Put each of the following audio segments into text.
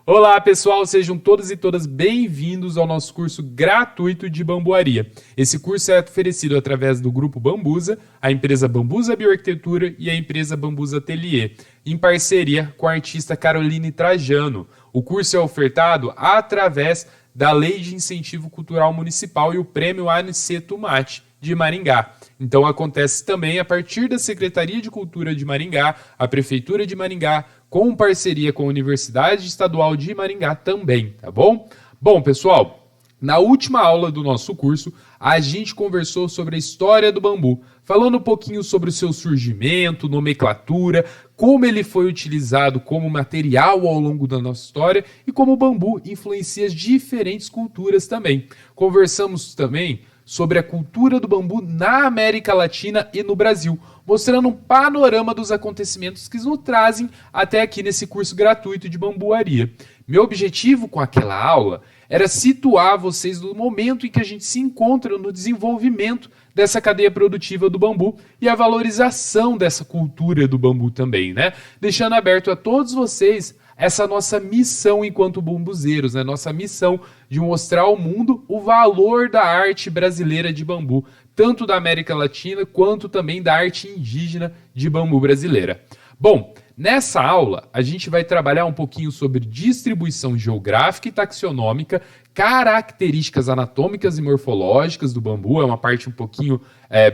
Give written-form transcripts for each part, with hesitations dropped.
Olá pessoal, sejam todos e todas bem-vindos ao nosso curso gratuito de bambuaria. Esse curso é oferecido através do Grupo Bambusa, a empresa Bambusa Bioarquitetura e a empresa Bambusa Atelier, em parceria com a artista Caroline Trajano. O curso é ofertado através da Lei de Incentivo Cultural Municipal e o Prêmio ANC Tumate de Maringá. Então acontece também a partir da Secretaria de Cultura de Maringá, a Prefeitura de Maringá, com parceria com a Universidade Estadual de Maringá também, tá bom? Bom, pessoal, na última aula do nosso curso, a gente conversou sobre a história do bambu, falando um pouquinho sobre o seu surgimento, nomenclatura, como ele foi utilizado como material ao longo da nossa história e como o bambu influencia as diferentes culturas também. Conversamos também sobre a cultura do bambu na América Latina e no Brasil, mostrando um panorama dos acontecimentos que nos trazem até aqui nesse curso gratuito de bambuaria. Meu objetivo com aquela aula era situar vocês no momento em que a gente se encontra no desenvolvimento dessa cadeia produtiva do bambu e a valorização dessa cultura do bambu também, né? Deixando aberto a todos vocês essa nossa missão enquanto bambuzeiros, né? Nossa missão de mostrar ao mundo o valor da arte brasileira de bambu, tanto da América Latina quanto também da arte indígena de bambu brasileira. Bom, nessa aula a gente vai trabalhar um pouquinho sobre distribuição geográfica e taxonômica, características anatômicas e morfológicas do bambu, é uma parte um pouquinho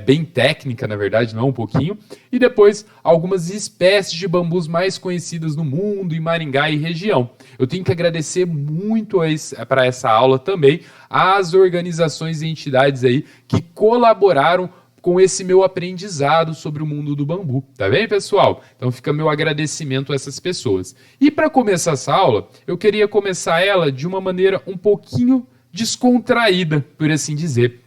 bem técnica, na verdade, não um pouquinho, e depois algumas espécies de bambus mais conhecidas no mundo, em Maringá e região. Eu tenho que agradecer muito para essa aula também às organizações e entidades aí que colaboraram com esse meu aprendizado sobre o mundo do bambu, tá bem, pessoal? Então fica meu agradecimento a essas pessoas. E para começar essa aula, eu queria começar ela de uma maneira um pouquinho descontraída, por assim dizer,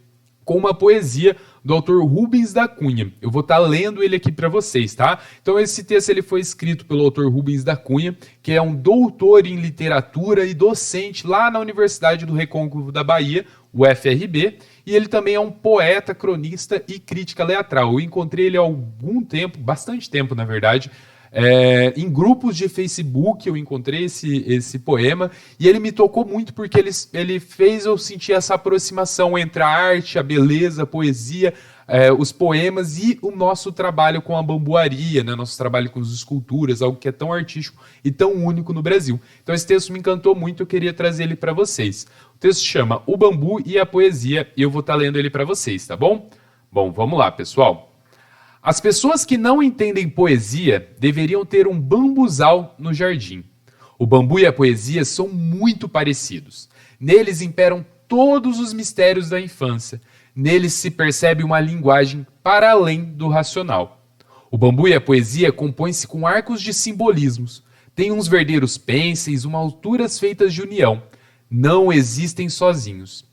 com uma poesia do autor Rubens da Cunha. Eu vou estar lendo ele aqui para vocês, tá? Então esse texto ele foi escrito pelo autor Rubens da Cunha, que é um doutor em literatura e docente lá na Universidade do Recôncavo da Bahia, UFRB, e ele também é um poeta, cronista e crítica teatral. Eu encontrei ele há algum tempo, bastante tempo na verdade, em grupos de Facebook eu encontrei esse poema e ele me tocou muito porque ele fez eu sentir essa aproximação entre a arte, a beleza, a poesia, os poemas e o nosso trabalho com a bambuaria, né? Nosso trabalho com as esculturas, algo que é tão artístico e tão único no Brasil. Então esse texto me encantou muito, eu queria trazer ele para vocês. O texto chama O Bambu e a Poesia e eu vou estar lendo ele para vocês, tá bom? Bom, vamos lá, pessoal. As pessoas que não entendem poesia deveriam ter um bambuzal no jardim. O bambu e a poesia são muito parecidos. Neles imperam todos os mistérios da infância. Neles se percebe uma linguagem para além do racional. O bambu e a poesia compõem-se com arcos de simbolismos. Tem uns verdeiros pênseis, umas alturas feitas de união. Não existem sozinhos.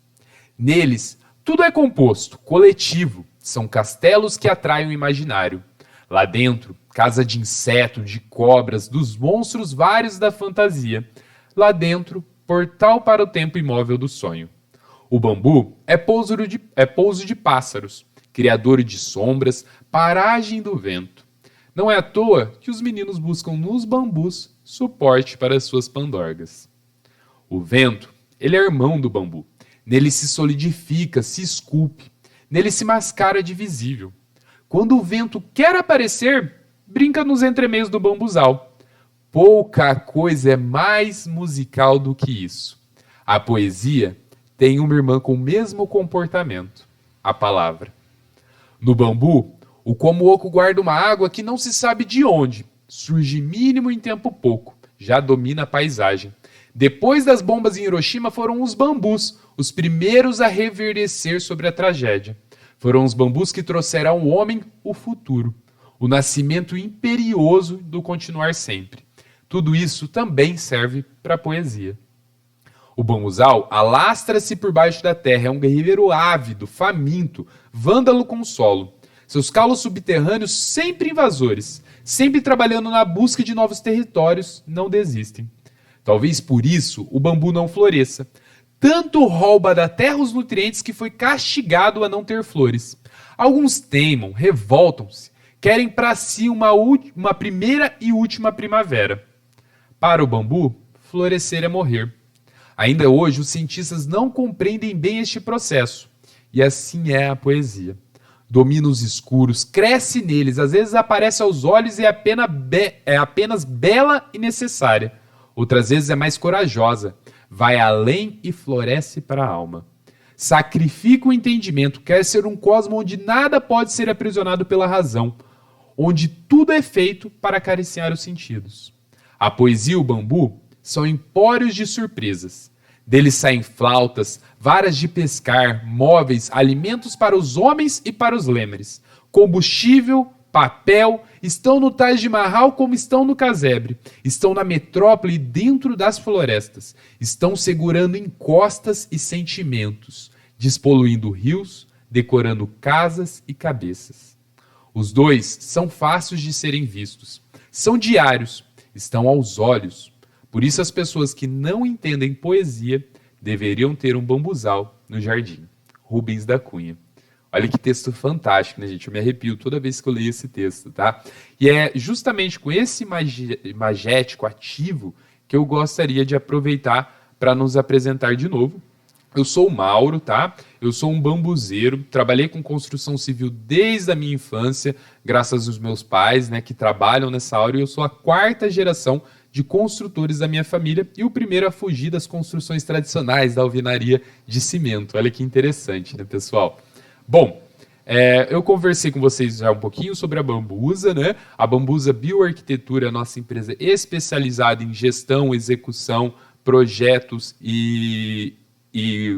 Neles, tudo é composto, coletivo. São castelos que atraem o imaginário. Lá dentro, casa de inseto, de cobras, dos monstros vários da fantasia. Lá dentro, portal para o tempo imóvel do sonho. O bambu é pouso de pássaros, criador de sombras, paragem do vento. Não é à toa que os meninos buscam nos bambus suporte para suas pandorgas. O vento, ele é irmão do bambu. Nele se solidifica, se esculpe. Nele se mascara de visível. Quando o vento quer aparecer, brinca nos entremeios do bambuzal. Pouca coisa é mais musical do que isso. A poesia tem uma irmã com o mesmo comportamento, a palavra. No bambu, o como oco guarda uma água que não se sabe de onde, surge mínimo em tempo pouco, já domina a paisagem. Depois das bombas em Hiroshima foram os bambus, os primeiros a reverdecer sobre a tragédia. Foram os bambus que trouxeram ao homem o futuro, o nascimento imperioso do continuar sempre. Tudo isso também serve para a poesia. O bambuzal alastra-se por baixo da terra, é um guerreiro ávido, faminto, vândalo com o solo. Seus caulos subterrâneos, sempre invasores, sempre trabalhando na busca de novos territórios, não desistem. Talvez por isso o bambu não floresça. Tanto rouba da terra os nutrientes que foi castigado a não ter flores. Alguns teimam, revoltam-se, querem para si uma primeira e última primavera. Para o bambu, florescer é morrer. Ainda hoje, os cientistas não compreendem bem este processo. E assim é a poesia. Domina os escuros, cresce neles, às vezes aparece aos olhos e é apenas bela e necessária. Outras vezes é mais corajosa, vai além e floresce para a alma. Sacrifica o entendimento, quer ser um cosmo onde nada pode ser aprisionado pela razão, onde tudo é feito para acariciar os sentidos. A poesia e o bambu são empórios de surpresas. Deles saem flautas, varas de pescar, móveis, alimentos para os homens e para os lêmures. Combustível, papel, estão no Taj Mahal como estão no casebre. Estão na metrópole e dentro das florestas. Estão segurando encostas e sentimentos, despoluindo rios, decorando casas e cabeças. Os dois são fáceis de serem vistos. São diários, estão aos olhos. Por isso as pessoas que não entendem poesia deveriam ter um bambuzal no jardim. Rubens da Cunha. Olha que texto fantástico, né, gente? Eu me arrepio toda vez que eu leio esse texto, tá? E é justamente com esse imagético ativo que eu gostaria de aproveitar para nos apresentar de novo. Eu sou o Mauro, tá? Eu sou um bambuzeiro, trabalhei com construção civil desde a minha infância, graças aos meus pais, né, que trabalham nessa área, e eu sou a 4ª geração de construtores da minha família e o primeiro a fugir das construções tradicionais da alvenaria de cimento. Olha que interessante, né, pessoal? Bom, eu conversei com vocês já um pouquinho sobre a Bambusa, né? A Bambusa Bioarquitetura é a nossa empresa especializada em gestão, execução, projetos e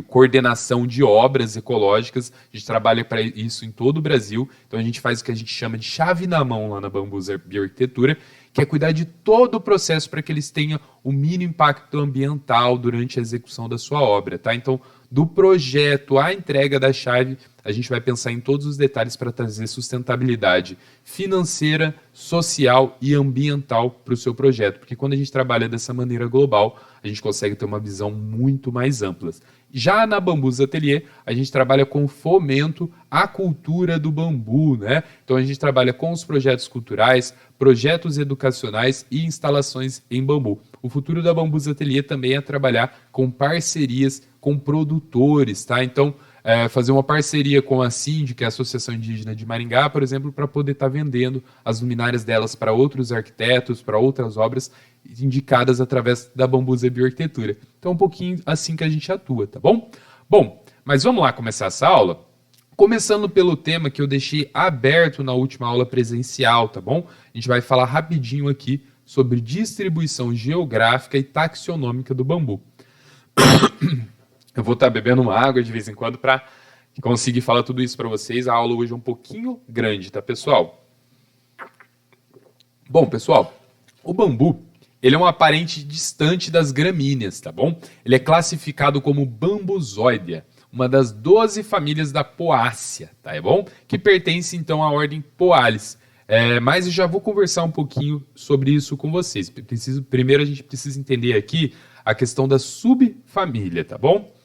coordenação de obras ecológicas. A gente trabalha para isso em todo o Brasil. Então a gente faz o que a gente chama de chave na mão lá na Bambusa Bioarquitetura, que é cuidar de todo o processo para que eles tenham o mínimo impacto ambiental durante a execução da sua obra, tá? Então, do projeto à entrega da chave, a gente vai pensar em todos os detalhes para trazer sustentabilidade financeira, social e ambiental para o seu projeto. Porque quando a gente trabalha dessa maneira global, a gente consegue ter uma visão muito mais ampla. Já na Bambusa Atelier, a gente trabalha com fomento à cultura do bambu, né? Então a gente trabalha com os projetos culturais, projetos educacionais e instalações em bambu. O futuro da Bambusa Atelier também é trabalhar com parcerias com produtores, tá? Então, fazer uma parceria com a CIND, que é a Associação Indígena de Maringá, por exemplo, para poder estar vendendo as luminárias delas para outros arquitetos, para outras obras indicadas através da Bambusa Bioarquitetura. Então, um pouquinho assim que a gente atua, tá bom? Bom, mas vamos lá começar essa aula? Começando pelo tema que eu deixei aberto na última aula presencial, tá bom? A gente vai falar rapidinho aqui sobre distribuição geográfica e taxonômica do bambu. Eu vou estar bebendo uma água de vez em quando para conseguir falar tudo isso para vocês. A aula hoje é um pouquinho grande, tá, pessoal? Bom, pessoal, o bambu, ele é um parente distante das gramíneas, tá bom? Ele é classificado como Bambuzoidea, uma das 12 famílias da Poácea, tá bom? Que pertence, então, à ordem Poales. Mas eu já vou conversar um pouquinho sobre isso com vocês. Primeiro a gente precisa entender aqui a questão da subfamília, tá bom?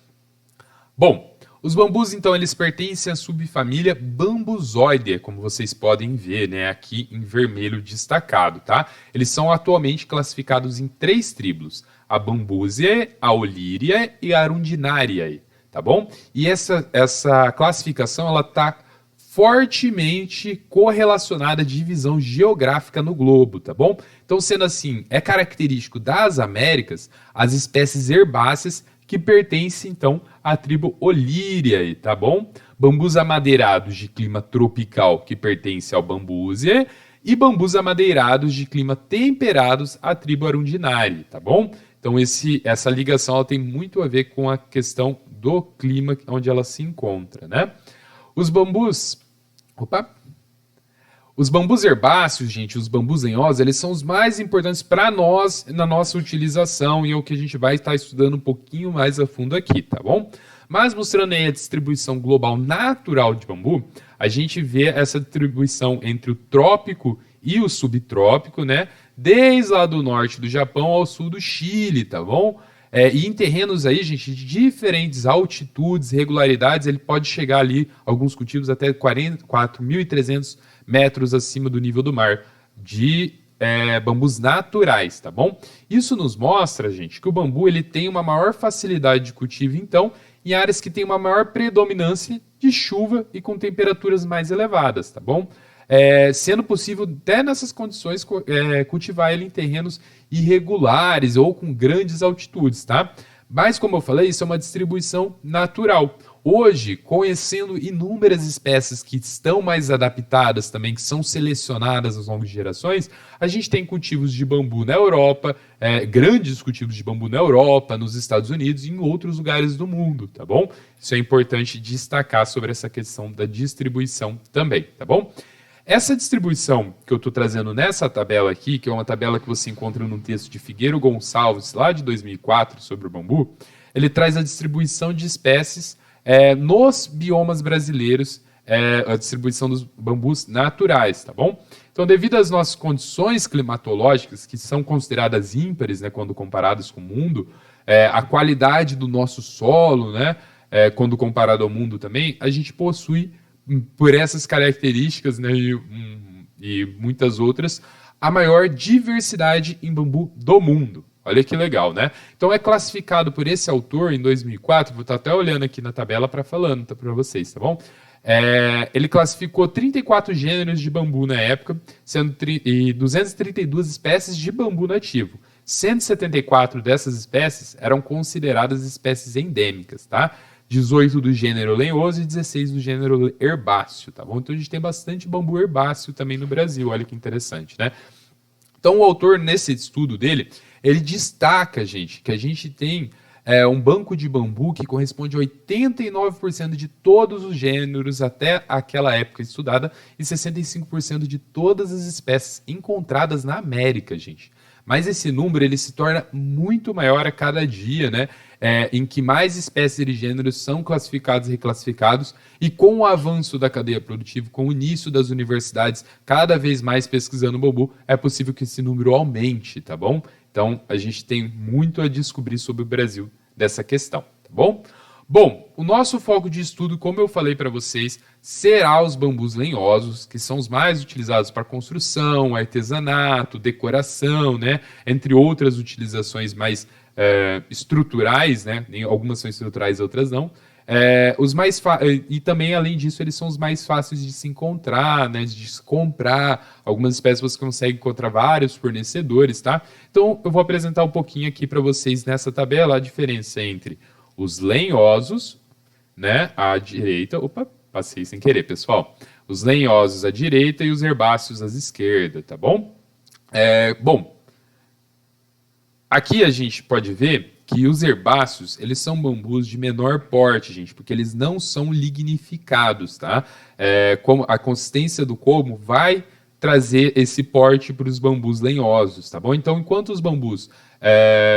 Bom, os bambus, então, eles pertencem à subfamília Bambuzoidea, como vocês podem ver, né, aqui em vermelho destacado, tá? Eles são atualmente classificados em 3 tribos, a Bambusae, a Olyriae e a Arundinariae, tá bom? E essa classificação, ela tá fortemente correlacionada à divisão geográfica no globo, tá bom? Então, sendo assim, é característico das Américas as espécies herbáceas que pertencem, então, à tribo Olyriae, tá bom? Bambus amadeirados de clima tropical, que pertence ao Bambusae, e bambus amadeirados de clima temperados à tribo Arundinariae, tá bom? Então, essa ligação ela tem muito a ver com a questão do clima onde ela se encontra, né? Os bambus herbáceos, gente, os bambus lenhosos, eles são os mais importantes para nós na nossa utilização e é o que a gente vai estar estudando um pouquinho mais a fundo aqui, tá bom? Mas mostrando aí a distribuição global natural de bambu, a gente vê essa distribuição entre o trópico e o subtrópico, né? Desde lá do norte do Japão ao sul do Chile, tá bom? E em terrenos aí, gente, de diferentes altitudes, regularidades, ele pode chegar ali, alguns cultivos, até 4.300 metros acima do nível do mar, de bambus naturais, tá bom? Isso nos mostra, gente, que o bambu ele tem uma maior facilidade de cultivo, então, em áreas que têm uma maior predominância de chuva e com temperaturas mais elevadas, tá bom? Sendo possível, até nessas condições, cultivar ele em terrenos irregulares ou com grandes altitudes, tá? Mas, como eu falei, isso é uma distribuição natural. Hoje, conhecendo inúmeras espécies que estão mais adaptadas também, que são selecionadas ao longo de gerações, a gente tem cultivos de bambu na Europa, grandes cultivos de bambu na Europa, nos Estados Unidos e em outros lugares do mundo, tá bom? Isso é importante destacar sobre essa questão da distribuição também, tá bom? Essa distribuição que eu estou trazendo nessa tabela aqui, que é uma tabela que você encontra no texto de Figueiro Gonçalves, lá de 2004, sobre o bambu, ele traz a distribuição de espécies nos biomas brasileiros, a distribuição dos bambus naturais, tá bom? Então, devido às nossas condições climatológicas, que são consideradas ímpares, né, quando comparadas com o mundo, a qualidade do nosso solo, né, quando comparado ao mundo também, a gente possui, por essas características, né, e muitas outras, a maior diversidade em bambu do mundo. Olha que legal, né? Então é classificado por esse autor em 2004, vou estar até olhando aqui na tabela para vocês, tá bom? Ele classificou 34 gêneros de bambu na época, sendo 232 espécies de bambu nativo. 174 dessas espécies eram consideradas espécies endêmicas, tá? 18 do gênero lenhoso e 16 do gênero herbáceo, tá bom? Então a gente tem bastante bambu herbáceo também no Brasil, olha que interessante, né? Então o autor, nesse estudo dele, ele destaca, gente, que a gente tem um banco de bambu que corresponde a 89% de todos os gêneros até aquela época estudada e 65% de todas as espécies encontradas na América, gente. Mas esse número ele se torna muito maior a cada dia, né? Em que mais espécies e gêneros são classificados e reclassificados, e com o avanço da cadeia produtiva, com o início das universidades cada vez mais pesquisando bambu, é possível que esse número aumente, tá bom? Então, a gente tem muito a descobrir sobre o Brasil dessa questão, tá bom? Bom, o nosso foco de estudo, como eu falei para vocês, será os bambus lenhosos, que são os mais utilizados para construção, artesanato, decoração, né? Entre outras utilizações mais estruturais, né? Algumas são estruturais, outras não. E também, além disso, eles são os mais fáceis de se encontrar, né, de se comprar. Algumas espécies você consegue encontrar vários fornecedores, tá? Então, eu vou apresentar um pouquinho aqui para vocês nessa tabela a diferença entre os lenhosos, né, à direita. Opa, passei sem querer, pessoal. Os lenhosos à direita e os herbáceos à esquerda, tá bom? Bom, aqui a gente pode ver que os herbáceos, eles são bambus de menor porte, gente, porque eles não são lignificados, tá? Como a consistência do colmo vai trazer esse porte para os bambus lenhosos, tá bom? Então, enquanto os bambus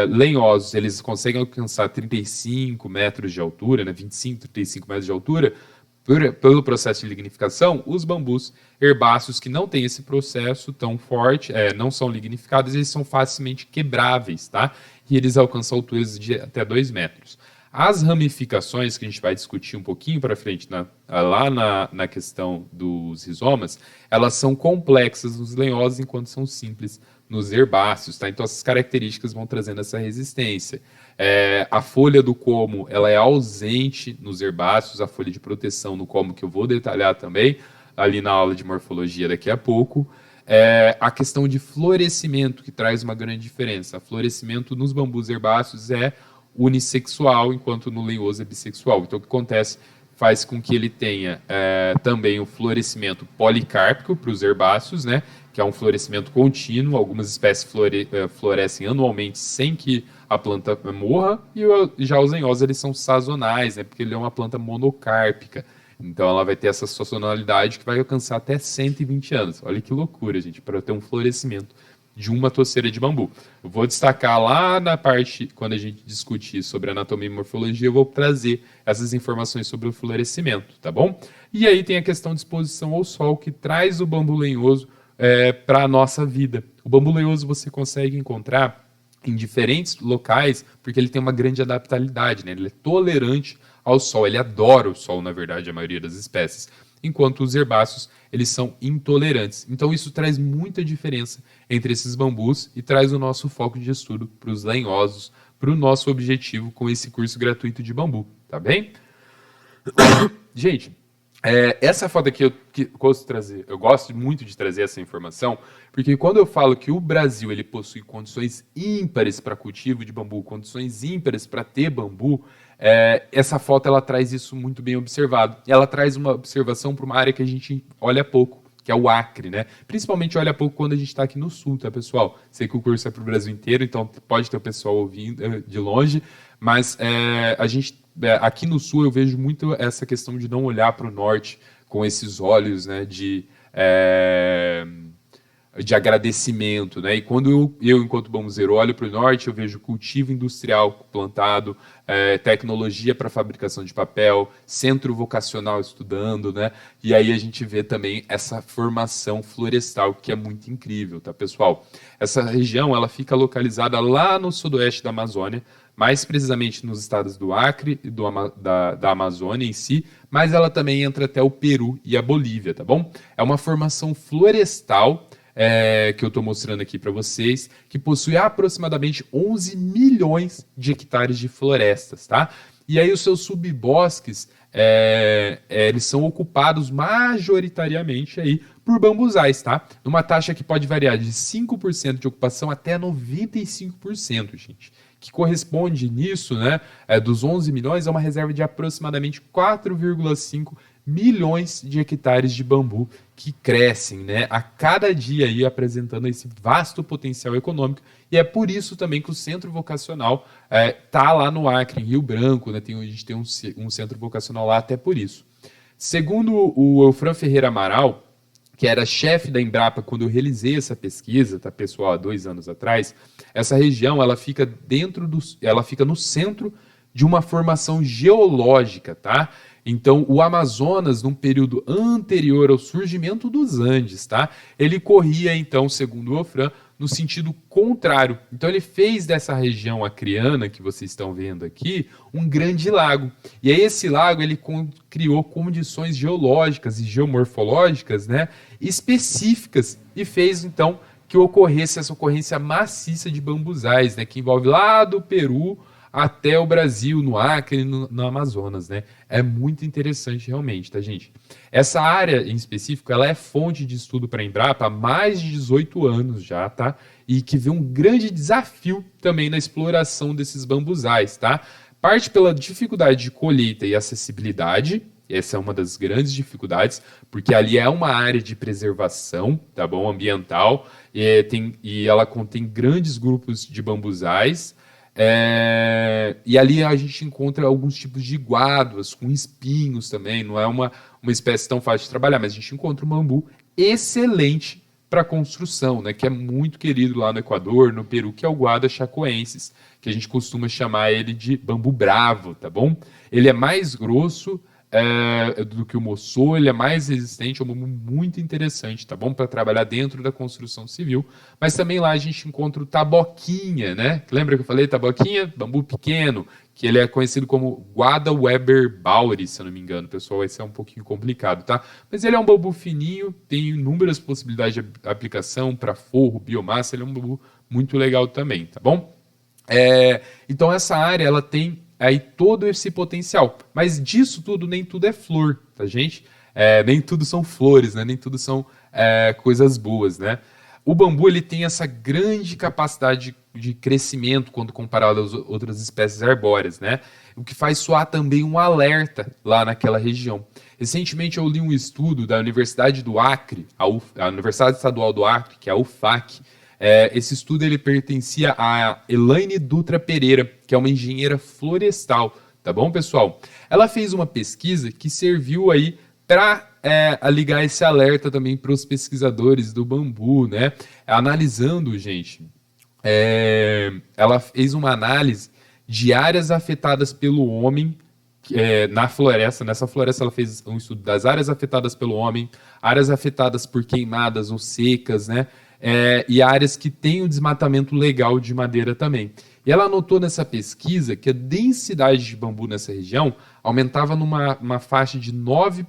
lenhosos, eles conseguem alcançar 35 metros de altura, né? 25, 35 metros de altura, pelo processo de lignificação, os bambus herbáceos que não têm esse processo tão forte, não são lignificados, eles são facilmente quebráveis, tá? E eles alcançam alturas de até 2 metros. As ramificações, que a gente vai discutir um pouquinho para frente lá na questão dos rizomas, elas são complexas nos lenhosos, enquanto são simples nos herbáceos, tá? Então essas características vão trazendo essa resistência. A folha do colmo, ela é ausente nos herbáceos, a folha de proteção no colmo, que eu vou detalhar também ali na aula de morfologia daqui a pouco. A questão de florescimento, que traz uma grande diferença. O florescimento nos bambus herbáceos é unissexual, enquanto no lenhoso é bissexual. Então, o que acontece faz com que ele tenha também o florescimento policárpico para os herbáceos, né, que é um florescimento contínuo. Algumas espécies florescem anualmente sem que a planta morra, e já os lenhosos eles são sazonais, né, porque ele é uma planta monocárpica. Então ela vai ter essa sazonalidade que vai alcançar até 120 anos. Olha que loucura, gente, para ter um florescimento de uma toceira de bambu. Eu vou destacar lá na parte, quando a gente discutir sobre anatomia e morfologia, eu vou trazer essas informações sobre o florescimento, tá bom? E aí tem a questão de exposição ao sol, que traz o bambu lenhoso para a nossa vida. O bambu lenhoso você consegue encontrar em diferentes locais, porque ele tem uma grande adaptabilidade, né? Ele é tolerante ao sol, ele adora o sol, na verdade, a maioria das espécies, enquanto os herbáceos, eles são intolerantes. Então isso traz muita diferença entre esses bambus e traz o nosso foco de estudo para os lenhosos, para o nosso objetivo com esse curso gratuito de bambu, tá bem? Gente, essa foto aqui eu gosto muito de trazer essa informação, porque quando eu falo que o Brasil ele possui condições ímpares para cultivo de bambu, condições ímpares para ter bambu, essa foto ela traz isso muito bem observado. Ela traz uma observação para uma área que a gente olha pouco, que é o Acre, né? Principalmente olha pouco quando a gente está aqui no sul, tá, pessoal? Sei que o curso é para o Brasil inteiro, então pode ter o pessoal ouvindo de longe, mas a gente aqui no sul eu vejo muito essa questão de não olhar para o norte com esses olhos, né, de agradecimento, né? E quando eu enquanto bambuzeiro, olho para o norte, eu vejo cultivo industrial plantado, tecnologia para fabricação de papel, centro vocacional estudando, né? E aí a gente vê também essa formação florestal, que é muito incrível, tá, pessoal? Essa região, ela fica localizada lá no sudoeste da Amazônia, mais precisamente nos estados do Acre e da Amazônia em si, mas ela também entra até o Peru e a Bolívia, tá bom? É uma formação florestal, que eu estou mostrando aqui para vocês, que possui aproximadamente 11 milhões de hectares de florestas, tá? E aí os seus subbosques, eles são ocupados majoritariamente aí por bambuzais, tá? Numa taxa que pode variar de 5% de ocupação até 95%, gente. Que corresponde nisso, né, dos 11 milhões, a uma reserva de aproximadamente 4,5 milhões de hectares de bambu que crescem, né, a cada dia aí apresentando esse vasto potencial econômico. E é por isso também que o Centro Vocacional tá lá no Acre, em Rio Branco, né, a gente tem um centro vocacional lá até por isso. Segundo o Eufran Ferreira Amaral, que era chefe da Embrapa quando eu realizei essa pesquisa, tá, pessoal, há 2 anos atrás, essa região ela fica no centro de uma formação geológica, tá? Então, o Amazonas, num período anterior ao surgimento dos Andes, tá? Ele corria, então, segundo o Eufran, no sentido contrário. Então, ele fez dessa região acreana, que vocês estão vendo aqui, um grande lago. E aí, esse lago, ele criou condições geológicas e geomorfológicas, né, específicas e fez, então, que ocorresse essa ocorrência maciça de bambuzais, né, que envolve lá do Peru até o Brasil, no Acre e no Amazonas, né? É muito interessante realmente, tá, gente? Essa área em específico, ela é fonte de estudo para a Embrapa há mais de 18 anos já, tá? E que vê um grande desafio também na exploração desses bambuzais, tá? Parte pela dificuldade de colheita e acessibilidade. Essa é uma das grandes dificuldades, porque ali é uma área de preservação, tá bom? Ambiental, e ela contém grandes grupos de bambuzais. E ali a gente encontra alguns tipos de guaduas com espinhos também, não é uma espécie tão fácil de trabalhar, mas a gente encontra um bambu excelente para construção, né, que é muito querido lá no Equador, no Peru, que é o Guada chacoensis, que a gente costuma chamar ele de bambu bravo, tá bom? Ele é mais grosso do que o moçô, ele é mais resistente, é um bambu muito interessante, tá bom? Para trabalhar dentro da construção civil. Mas também lá a gente encontra o taboquinha, né? Lembra que eu falei taboquinha? Bambu pequeno, que ele é conhecido como Guada Weber Bauri, se eu não me engano, pessoal, esse é um pouquinho complicado, tá? Mas ele é um bambu fininho, tem inúmeras possibilidades de aplicação para forro, biomassa, ele é um bambu muito legal também, tá bom? Então essa área, ela tem aí todo esse potencial. Mas disso tudo, nem tudo é flor, tá, gente? Nem tudo são flores, né? Nem tudo são coisas boas, né? O bambu, ele tem essa grande capacidade de crescimento quando comparado às outras espécies arbóreas, né? O que faz soar também um alerta lá naquela região. Recentemente eu li um estudo da Universidade do Acre, a Universidade Estadual do Acre, que é a UFAC. Esse estudo ele pertencia a Elaine Dutra Pereira, que é uma engenheira florestal, tá bom, pessoal? Ela fez uma pesquisa que serviu aí para ligar esse alerta também para os pesquisadores do bambu, né? Analisando, gente, ela fez uma análise de áreas afetadas pelo homem na floresta. Nessa floresta ela fez um estudo das áreas afetadas pelo homem, áreas afetadas por queimadas ou secas, né? E áreas que têm o desmatamento legal de madeira também. E ela notou nessa pesquisa que a densidade de bambu nessa região aumentava numa faixa de 9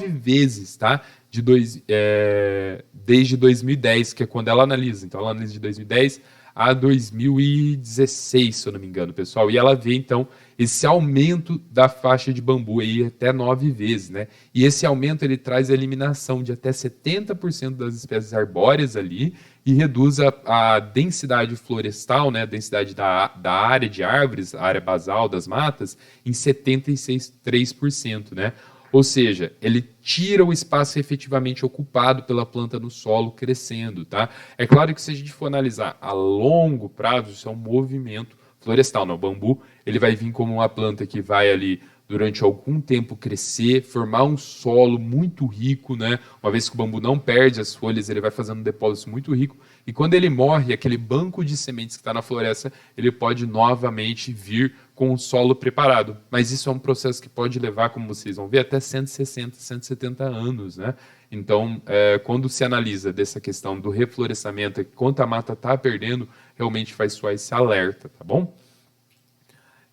vezes, tá? desde 2010, que é quando ela analisa. Então, ela analisa de 2010 a 2016, se eu não me engano, pessoal. E ela vê, então, esse aumento da faixa de bambu aí até 9 vezes, né? E esse aumento, ele traz a eliminação de até 70% das espécies arbóreas ali e reduz a densidade florestal, né? A densidade da área de árvores, a área basal das matas, em 76,3%, né? Ou seja, ele tira o espaço efetivamente ocupado pela planta no solo crescendo, tá? É claro que se a gente for analisar a longo prazo, isso é um movimento florestal, né? O bambu, ele vai vir como uma planta que vai ali durante algum tempo crescer, formar um solo muito rico, né? Uma vez que o bambu não perde as folhas, ele vai fazendo um depósito muito rico. E quando ele morre, aquele banco de sementes que está na floresta, ele pode novamente vir com o solo preparado. Mas isso é um processo que pode levar, como vocês vão ver, até 160, 170 anos, né? Então, quando se analisa dessa questão do reflorestamento, quanto a mata está perdendo, realmente faz soar esse alerta, tá bom?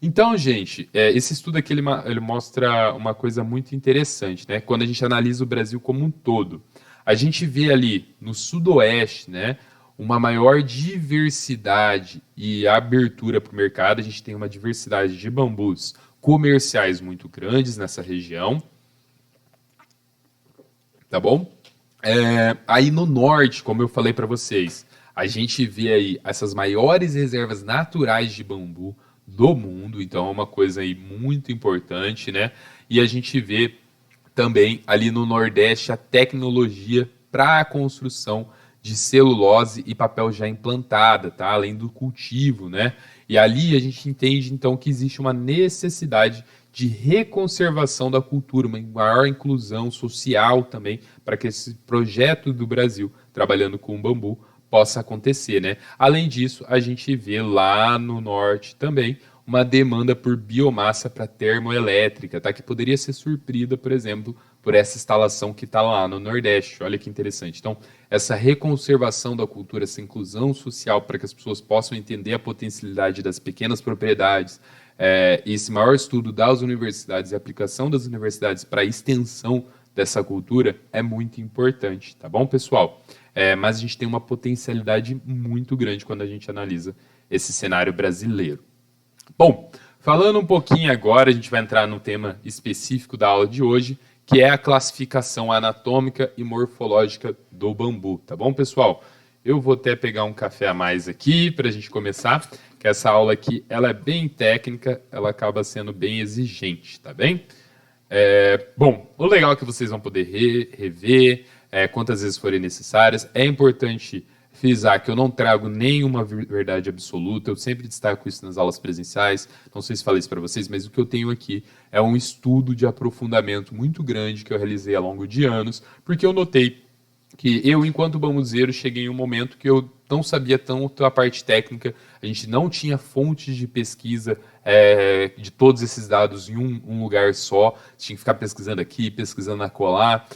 Então, gente, esse estudo aqui ele mostra uma coisa muito interessante, né? Quando a gente analisa o Brasil como um todo, a gente vê ali no sudoeste, né, uma maior diversidade e abertura para o mercado. A gente tem uma diversidade de bambus comerciais muito grandes nessa região, tá bom? Aí no norte, como eu falei para vocês, a gente vê aí essas maiores reservas naturais de bambu do mundo, então é uma coisa aí muito importante, né? E a gente vê também ali no Nordeste a tecnologia para a construção de celulose e papel já implantada, tá? Além do cultivo, né? E ali a gente entende então que existe uma necessidade de reconservação da cultura, uma maior inclusão social também, para que esse projeto do Brasil, trabalhando com o bambu, possa acontecer, né? Além disso, a gente vê lá no norte também uma demanda por biomassa para termoelétrica, tá? Que poderia ser suprida, por exemplo, por essa instalação que está lá no Nordeste. Olha que interessante. Então, essa reconservação da cultura, essa inclusão social para que as pessoas possam entender a potencialidade das pequenas propriedades, esse maior estudo das universidades e aplicação das universidades para a extensão dessa cultura é muito importante, tá bom, pessoal? Mas a gente tem uma potencialidade muito grande quando a gente analisa esse cenário brasileiro. Bom, falando um pouquinho agora, a gente vai entrar no tema específico da aula de hoje, que é a classificação anatômica e morfológica do bambu, tá bom, pessoal? Eu vou até pegar um café a mais aqui para a gente começar, que essa aula aqui ela é bem técnica, ela acaba sendo bem exigente, tá bem? Bom, o legal é que vocês vão poder rever quantas vezes forem necessárias. É importante frisar que eu não trago nenhuma verdade absoluta, eu sempre destaco isso nas aulas presenciais, não sei se falei isso para vocês, mas o que eu tenho aqui é um estudo de aprofundamento muito grande que eu realizei ao longo de anos, porque eu notei que eu, enquanto bambuzeiro, cheguei em um momento que eu não sabia tanto a parte técnica, a gente não tinha fontes de pesquisa de todos esses dados em um lugar só, tinha que ficar pesquisando aqui, pesquisando acolá,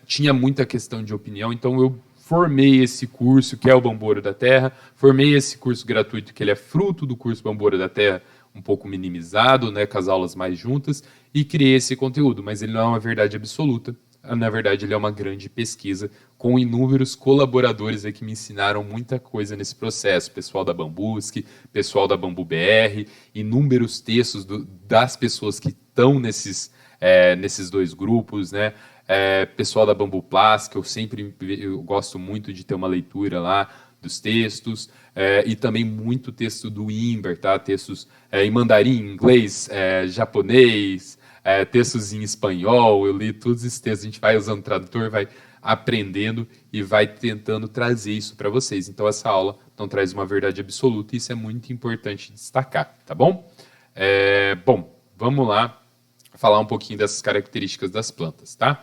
tinha muita questão de opinião, então eu formei esse curso, que é o Bambu Ouro da Terra, formei esse curso gratuito, que ele é fruto do curso Bambu Ouro da Terra, um pouco minimizado, né, com as aulas mais juntas, e criei esse conteúdo, mas ele não é uma verdade absoluta. Na verdade, ele é uma grande pesquisa com inúmeros colaboradores aí que me ensinaram muita coisa nesse processo. Pessoal da Bambusque, pessoal da Bambu BR, inúmeros textos das pessoas que estão nesses dois grupos, né? Pessoal da Bambu Plus, que eu gosto muito de ter uma leitura lá dos textos, e também muito texto do Imber, tá? Textos em mandarim, inglês, japonês, textos em espanhol, eu li todos esses textos, a gente vai usando o tradutor, vai aprendendo e vai tentando trazer isso para vocês. Então essa aula não traz uma verdade absoluta e isso é muito importante destacar, tá bom? Bom, vamos lá falar um pouquinho dessas características das plantas, tá?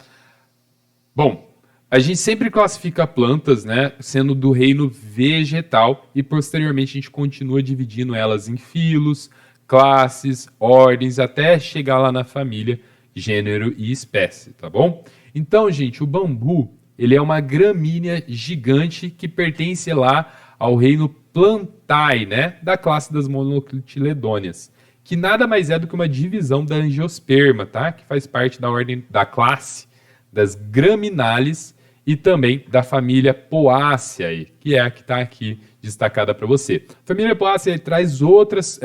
Bom, a gente sempre classifica plantas, né, sendo do reino vegetal e posteriormente a gente continua dividindo elas em filos, classes, ordens, até chegar lá na família, gênero e espécie, tá bom? Então, gente, o bambu, ele é uma gramínea gigante que pertence lá ao reino Plantae, né, da classe das monocotiledôneas, que nada mais é do que uma divisão da angiosperma, tá? Que faz parte da ordem da classe das Gramináceas e também da família Poaceae, que é a que está aqui destacada para você. A família Poaceae traz outras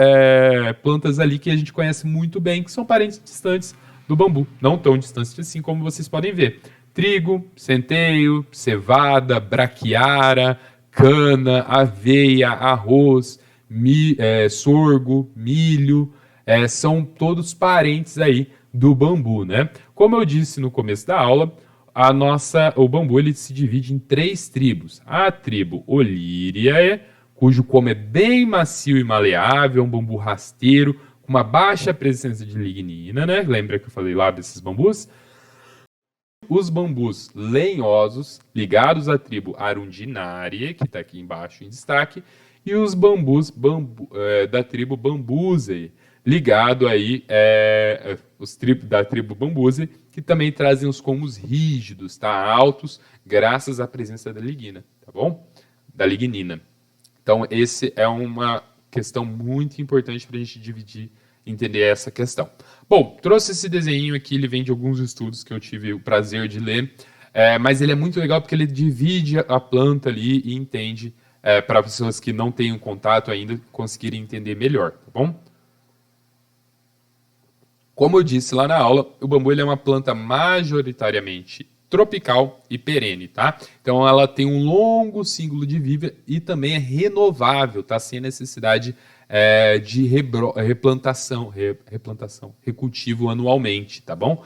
plantas ali que a gente conhece muito bem, que são parentes distantes do bambu, não tão distantes assim como vocês podem ver. Trigo, centeio, cevada, braquiara, cana, aveia, arroz, sorgo, milho, são todos parentes aí do bambu, né? Como eu disse no começo da aula, o bambu ele se divide em 3 tribos. A tribo Olyriae, cujo como é bem macio e maleável, é um bambu rasteiro, com uma baixa presença de lignina, né? Lembra que eu falei lá desses bambus? Os bambus lenhosos, ligados à tribo Arundinaria, que está aqui embaixo em destaque, e os bambus da tribo Bambusae, ligado aí da tribo Bambusae, que também trazem os colmos rígidos, tá? Altos, graças à presença da lignina, tá bom? Da lignina. Então, esse é uma questão muito importante para a gente entender essa questão. Bom, trouxe esse desenho aqui, ele vem de alguns estudos que eu tive o prazer de ler, mas ele é muito legal porque ele divide a planta ali e entende para pessoas que não têm um contato ainda conseguirem entender melhor, tá bom? Como eu disse lá na aula, o bambu ele é uma planta majoritariamente tropical e perene, tá? Então ela tem um longo ciclo de vida e também é renovável, tá? Sem necessidade de recultivo anualmente, tá bom?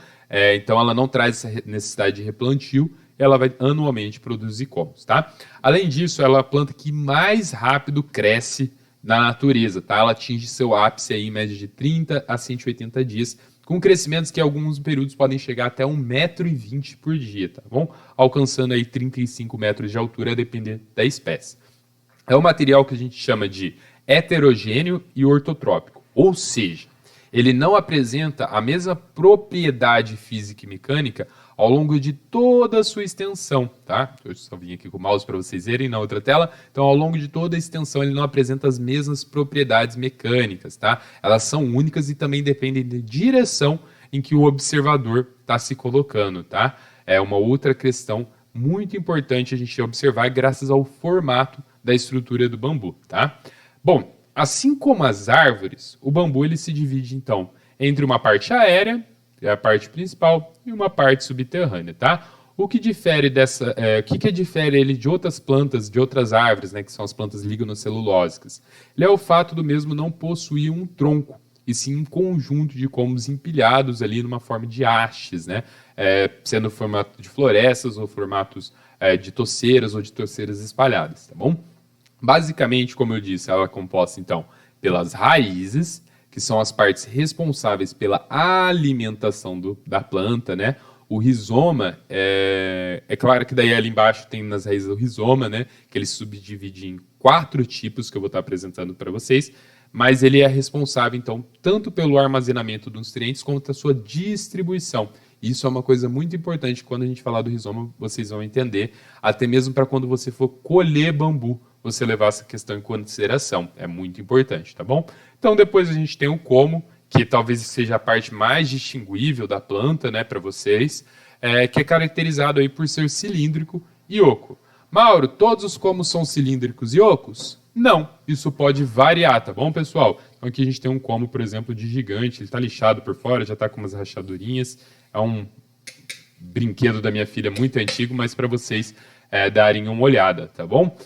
Então ela não traz essa necessidade de replantio, ela vai anualmente produzir colmos, tá? Além disso, ela é a planta que mais rápido cresce na natureza, tá? Ela atinge seu ápice aí em média de 30 a 180 dias, com crescimentos que em alguns períodos podem chegar até 1,20 m por dia, tá bom? Alcançando aí 35 metros de altura, a depender da espécie. É um material que a gente chama de heterogêneo e ortotrópico, ou seja, ele não apresenta a mesma propriedade física e mecânica ao longo de toda a sua extensão, tá? Eu só vim aqui com o mouse para vocês verem na outra tela. Então, ao longo de toda a extensão, ele não apresenta as mesmas propriedades mecânicas, tá? Elas são únicas e também dependem da direção em que o observador está se colocando, tá? É uma outra questão muito importante a gente observar graças ao formato da estrutura do bambu, tá? Bom, assim como as árvores, o bambu ele se divide, então, entre uma parte aérea, que é a parte principal, e uma parte subterrânea, tá? O que difere que difere ele de outras plantas, de outras árvores, né, que são as plantas lignocelulósicas? Ele é o fato do mesmo não possuir um tronco, e sim um conjunto de colmos empilhados ali numa forma de hastes, né? Sendo formato de florestas ou formatos de toceiras ou de toceiras espalhadas, tá bom? Basicamente, como eu disse, ela é composta, então, pelas raízes, que são as partes responsáveis pela alimentação da planta, né? O rizoma, é claro que daí ali embaixo tem nas raízes o rizoma, né? Que ele se subdivide em 4 tipos que eu vou estar apresentando para vocês, mas ele é responsável, então, tanto pelo armazenamento dos nutrientes quanto a sua distribuição. Isso é uma coisa muito importante quando a gente falar do rizoma, vocês vão entender, até mesmo para quando você for colher bambu, você levar essa questão em consideração. É muito importante, tá bom? Então, depois a gente tem o como, que talvez seja a parte mais distinguível da planta, né, para vocês, que é caracterizado aí por ser cilíndrico e oco. Mauro, todos os comos são cilíndricos e ocos? Não, isso pode variar, tá bom, pessoal? Então aqui a gente tem um como, por exemplo, de gigante, ele está lixado por fora, já está com umas rachadurinhas, é um brinquedo da minha filha muito antigo, mas para vocês darem uma olhada, tá bom?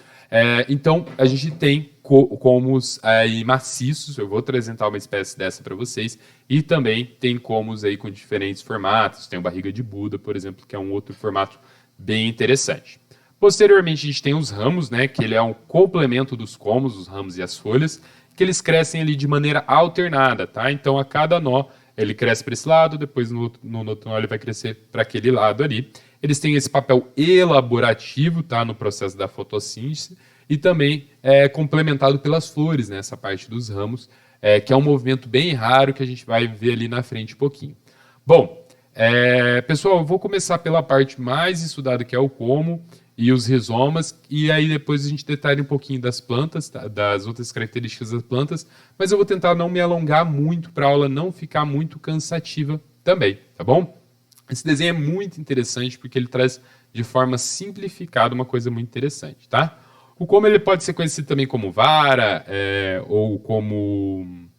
Então, a gente tem comos aí maciços, eu vou apresentar uma espécie dessa para vocês, e também tem comos aí com diferentes formatos, tem o barriga de Buda, por exemplo, que é um outro formato bem interessante. Posteriormente, a gente tem os ramos, né, que ele é um complemento dos comos, os ramos e as folhas, que eles crescem ali de maneira alternada, tá? Então, a cada nó, ele cresce para esse lado, depois no outro nó ele vai crescer para aquele lado ali. Eles têm esse papel elaborativo, tá, no processo da fotossíntese, e também é complementado pelas flores, né, essa parte dos ramos, que é um movimento bem raro que a gente vai ver ali na frente um pouquinho. Bom, pessoal, eu vou começar pela parte mais estudada, que é o como e os rizomas, e aí depois a gente detalha um pouquinho das plantas, tá, das outras características das plantas, mas eu vou tentar não me alongar muito para a aula não ficar muito cansativa também, tá bom? Esse desenho é muito interessante porque ele traz de forma simplificada uma coisa muito interessante, tá? O como ele pode ser conhecido também como vara, ou como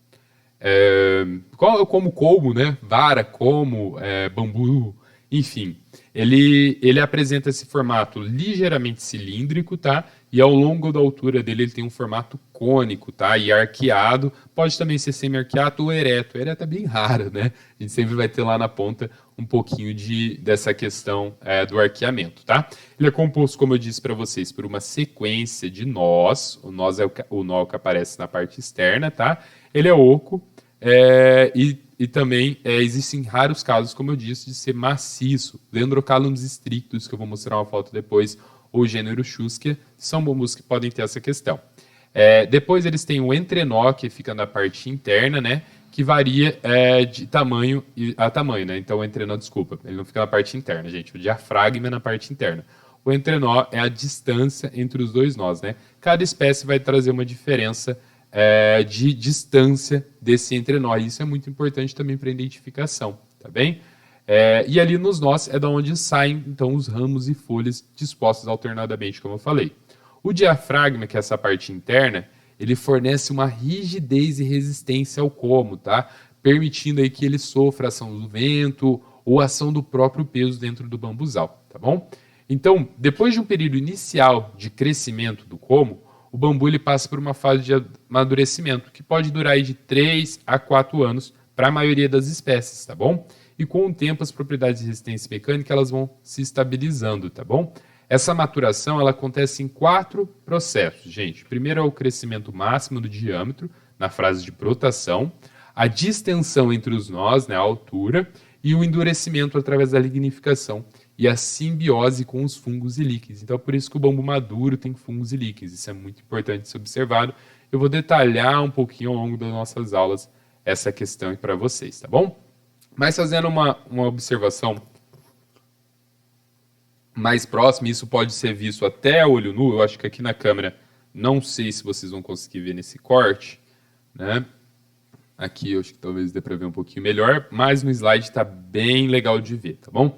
colmo, né? Vara, como, bambu, enfim. Ele apresenta esse formato ligeiramente cilíndrico, tá? E ao longo da altura dele ele tem um formato cônico, tá? E arqueado, pode também ser semi-arqueado ou ereto. Ereto é bem raro, né? A gente sempre vai ter lá na ponta um pouquinho dessa questão do arqueamento, tá? Ele é composto, como eu disse para vocês, por uma sequência de nós. O nós é o nó que aparece na parte externa, tá? Ele é oco, e também existem raros casos, como eu disse, de ser maciço. Dendrocalums strictus, que eu vou mostrar uma foto depois, ou o gênero Chuskia, são bambus que podem ter essa questão. Depois eles têm o entrenó, que fica na parte interna, né? Que varia de tamanho a tamanho, né? Então o entrenó, desculpa, ele não fica na parte interna, gente. O diafragma é na parte interna. O entrenó é a distância entre os dois nós, né? Cada espécie vai trazer uma diferença de distância desse entrenó. E isso é muito importante também para a identificação, tá bem? E ali nos nós é da onde saem, então, os ramos e folhas dispostos alternadamente, como eu falei. O diafragma, que é essa parte interna, ele fornece uma rigidez e resistência ao como, tá? Permitindo aí que ele sofra a ação do vento ou a ação do próprio peso dentro do bambuzal, tá bom? Então, depois de um período inicial de crescimento do como, o bambu ele passa por uma fase de amadurecimento, que pode durar aí de 3 a 4 anos para a maioria das espécies, tá bom? E com o tempo as propriedades de resistência mecânica elas vão se estabilizando, tá bom? Essa maturação ela acontece em 4 processos, gente. Primeiro é o crescimento máximo do diâmetro, na fase de protação, a distensão entre os nós, né, a altura, e o endurecimento através da lignificação e a simbiose com os fungos e líquens. Então, é por isso que o bambu maduro tem fungos e líquens. Isso é muito importante ser observado. Eu vou detalhar um pouquinho ao longo das nossas aulas essa questão para vocês, tá bom? Mas fazendo uma observação mais próxima, isso pode ser visto até a olho nu, eu acho que aqui na câmera, não sei se vocês vão conseguir ver nesse corte, né? Aqui eu acho que talvez dê para ver um pouquinho melhor, mas no slide está bem legal de ver, tá bom?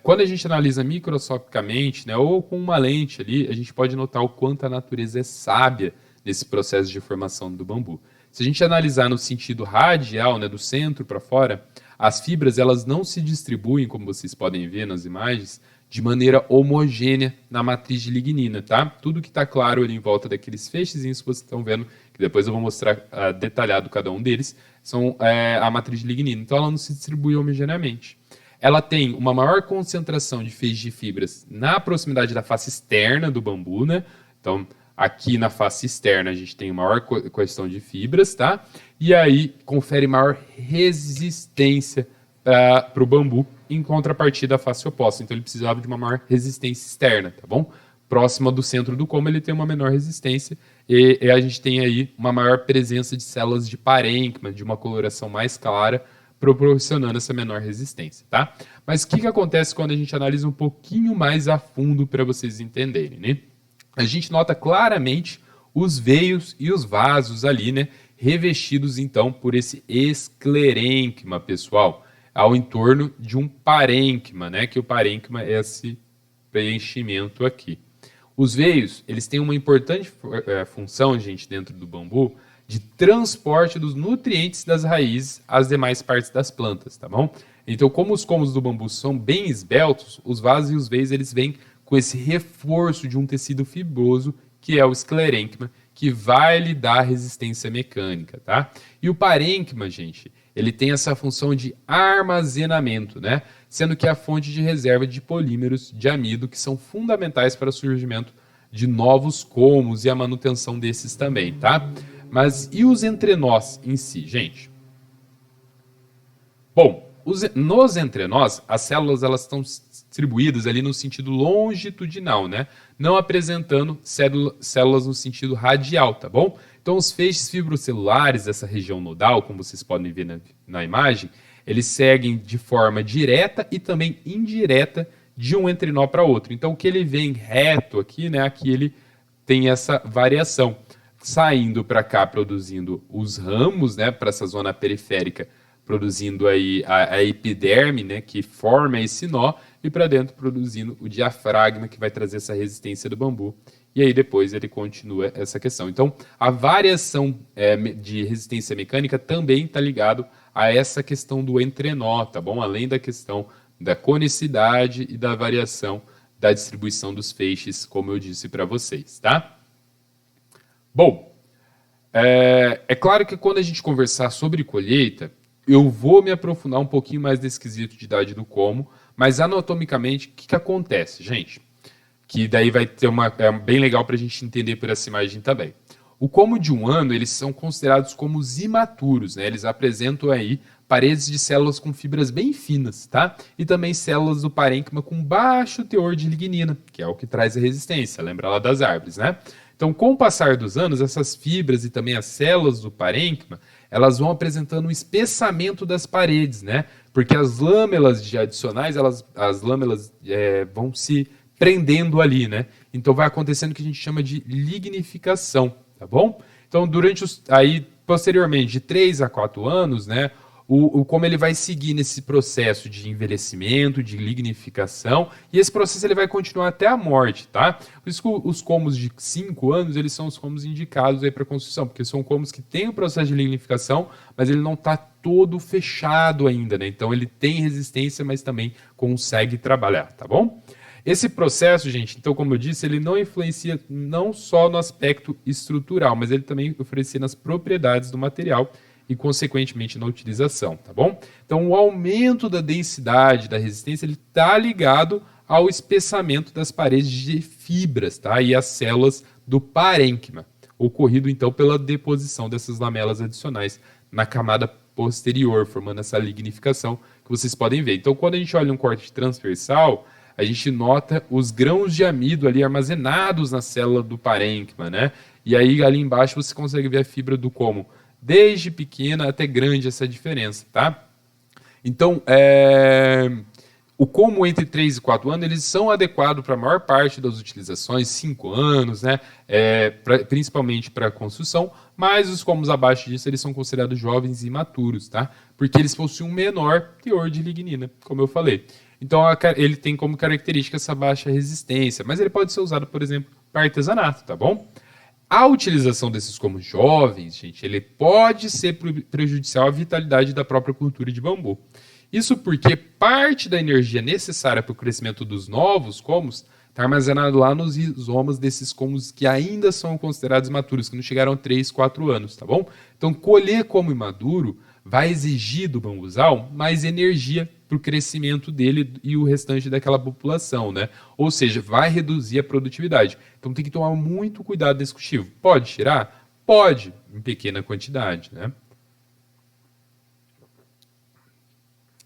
Quando a gente analisa microscopicamente, né, ou com uma lente ali, a gente pode notar o quanto a natureza é sábia nesse processo de formação do bambu. Se a gente analisar no sentido radial, né, do centro para fora, as fibras elas não se distribuem, como vocês podem ver nas imagens, de maneira homogênea na matriz de lignina, tá? Tudo que está claro ali em volta daqueles feixezinhos que vocês estão vendo, que depois eu vou mostrar detalhado cada um deles, são a matriz de lignina. Então ela não se distribui homogeneamente. Ela tem uma maior concentração de feixes de fibras na proximidade da face externa do bambu, né? Então, aqui na face externa a gente tem maior questão de fibras, tá? E aí confere maior resistência para o bambu, em contrapartida à face oposta. Então ele precisava de uma maior resistência externa, tá bom? Próxima do centro do como ele tem uma menor resistência e a gente tem aí uma maior presença de células de parênquima, de uma coloração mais clara, proporcionando essa menor resistência, tá? Mas o que acontece quando a gente analisa um pouquinho mais a fundo para vocês entenderem, né? A gente nota claramente os veios e os vasos ali, né? Revestidos, então, por esse esclerênquima, pessoal, ao entorno de um parênquima, né? Que o parênquima é esse preenchimento aqui. Os veios, eles têm uma importante função, gente, dentro do bambu, de transporte dos nutrientes das raízes às demais partes das plantas, tá bom? Então, como os comos do bambu são bem esbeltos, os vasos e os veios, eles vêm com esse reforço de um tecido fibroso, que é o esclerênquima, que vai lhe dar resistência mecânica, tá? E o parênquima, gente, ele tem essa função de armazenamento, né? Sendo que é a fonte de reserva de polímeros de amido, que são fundamentais para o surgimento de novos comos e a manutenção desses também, tá? Mas e os entrenós em si, gente? Bom, nos entrenós, as células elas estão distribuídas ali no sentido longitudinal, né? Não apresentando células no sentido radial, tá bom? Então, os feixes fibrocelulares dessa região nodal, como vocês podem ver na imagem, eles seguem de forma direta e também indireta de um entrenó para outro. Então, o que ele vem reto aqui, né? Aqui ele tem essa variação. Saindo para cá, produzindo os ramos, né? Para essa zona periférica, produzindo aí a epiderme, né, que forma esse nó, e para dentro produzindo o diafragma, que vai trazer essa resistência do bambu. E aí depois ele continua essa questão. Então, a variação de resistência mecânica também está ligado a essa questão do entrenó, tá bom? Além da questão da conicidade e da variação da distribuição dos feixes, como eu disse para vocês, tá? Bom, é claro que quando a gente conversar sobre colheita, eu vou me aprofundar um pouquinho mais nesse quesito de idade do como, mas anatomicamente, o que acontece, gente? Que daí vai ter bem legal para a gente entender por essa imagem também. O como de um ano, eles são considerados como os imaturos, né? Eles apresentam aí paredes de células com fibras bem finas, tá? E também células do parênquima com baixo teor de lignina, que é o que traz a resistência, lembra lá das árvores, né? Então, com o passar dos anos, essas fibras e também as células do parênquima, elas vão apresentando um espessamento das paredes, né? Porque as lâmelas adicionais, as lâmelas vão se prendendo ali, né? Então vai acontecendo o que a gente chama de lignificação, tá bom? Então, posteriormente, de 3 a 4 anos, né? Como ele vai seguir nesse processo de envelhecimento, de lignificação, e esse processo ele vai continuar até a morte, tá? Por isso que os comos de 5 anos, eles são os comos indicados aí para construção, porque são comos que têm o processo de lignificação, mas ele não está todo fechado ainda, né? Então ele tem resistência, mas também consegue trabalhar, tá bom? Esse processo, gente, então, como eu disse, ele não influencia não só no aspecto estrutural, mas ele também influencia nas propriedades do material e, consequentemente, na utilização, tá bom? Então, o aumento da densidade, da resistência, ele está ligado ao espessamento das paredes de fibras, tá? E as células do parênquima, ocorrido, então, pela deposição dessas lamelas adicionais na camada posterior, formando essa lignificação que vocês podem ver. Então, quando a gente olha um corte transversal, a gente nota os grãos de amido ali armazenados na célula do parênquima, né? E aí, ali embaixo, você consegue ver a fibra do como, desde pequena até grande, essa diferença, tá? Então, o como entre 3 e 4 anos, eles são adequados para a maior parte das utilizações, 5 anos, né? Principalmente para a construção, mas os comos abaixo disso, eles são considerados jovens e imaturos, tá? Porque eles possuem um menor teor de lignina, como eu falei. Então, ele tem como característica essa baixa resistência, mas ele pode ser usado, por exemplo, para artesanato, tá bom? A utilização desses comos jovens, gente, ele pode ser prejudicial à vitalidade da própria cultura de bambu. Isso porque parte da energia necessária para o crescimento dos novos comos está armazenado lá nos rizomas desses comos que ainda são considerados maturos, que não chegaram a 3, 4 anos, tá bom? Então, colher como imaduro vai exigir do bambuzal mais energia para o crescimento dele e o restante daquela população, né? Ou seja, vai reduzir a produtividade. Então tem que tomar muito cuidado desse cultivo. Pode tirar? Pode, em pequena quantidade, né?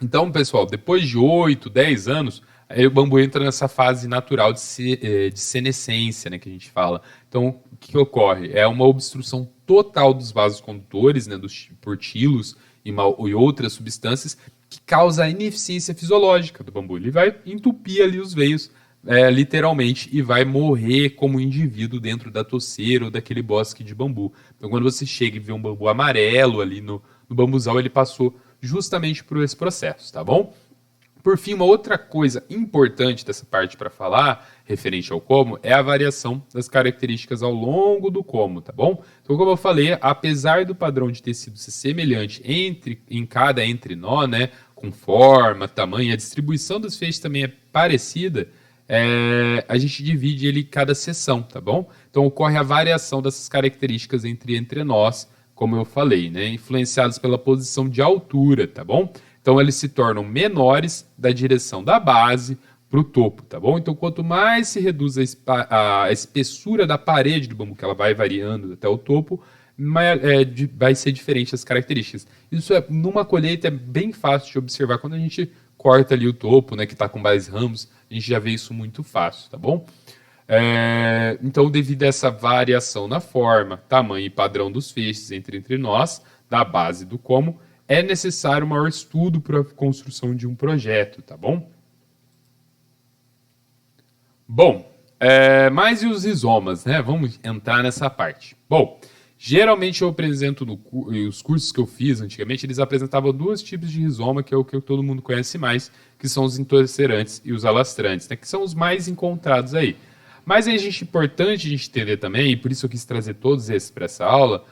Então, pessoal, depois de 8, 10 anos, aí o bambu entra nessa fase natural de senescência, né, que a gente fala. Então, o que ocorre? É uma obstrução total dos vasos condutores, né, por tilos e outras substâncias, que causa a ineficiência fisiológica do bambu. Ele vai entupir ali os veios, literalmente, e vai morrer como indivíduo dentro da toceira ou daquele bosque de bambu. Então, quando você chega e vê um bambu amarelo ali no bambuzal, ele passou justamente por esse processo, tá bom? Por fim, uma outra coisa importante dessa parte para falar, referente ao como, é a variação das características ao longo do como, tá bom? Então, como eu falei, apesar do padrão de tecido ser semelhante em cada entrenó, né, com forma, tamanho, a distribuição dos feixes também é parecida, a gente divide ele em cada seção, tá bom? Então, ocorre a variação dessas características entre entrenós, como eu falei, né, influenciados pela posição de altura, tá bom? Então, eles se tornam menores da direção da base para o topo, tá bom? Então, quanto mais se reduz a espessura da parede do bambu, que ela vai variando até o topo, vai ser diferente as características. Isso, numa colheita, é bem fácil de observar. Quando a gente corta ali o topo, né, que está com mais ramos, a gente já vê isso muito fácil, tá bom? Então, devido a essa variação na forma, tamanho e padrão dos feixes entre nós, da base do como, é necessário maior estudo para a construção de um projeto, tá bom? Bom, mas e os rizomas, né? Vamos entrar nessa parte. Bom, Geralmente eu apresento os cursos que eu fiz antigamente, eles apresentavam dois tipos de rizoma, que é o que todo mundo conhece mais, que são os intolerantes e os alastrantes, né, que são os mais encontrados aí. Mas é importante a gente entender também, e por isso eu quis trazer todos esses para essa aula,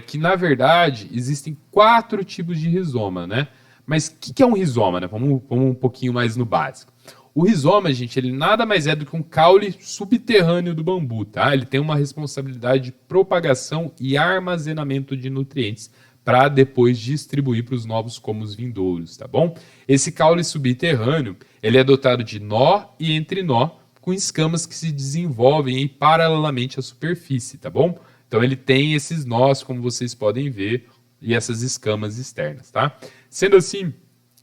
que na verdade existem 4 tipos de rizoma, né? Mas o que é um rizoma, né? Vamos um pouquinho mais no básico. O rizoma, gente, ele nada mais é do que um caule subterrâneo do bambu, tá? Ele tem uma responsabilidade de propagação e armazenamento de nutrientes para depois distribuir para os novos comos vindouros, tá bom? Esse caule subterrâneo, ele é dotado de nó e entrenó, com escamas que se desenvolvem aí paralelamente à superfície, tá bom? Então ele tem esses nós, como vocês podem ver, e essas escamas externas, tá? Sendo assim,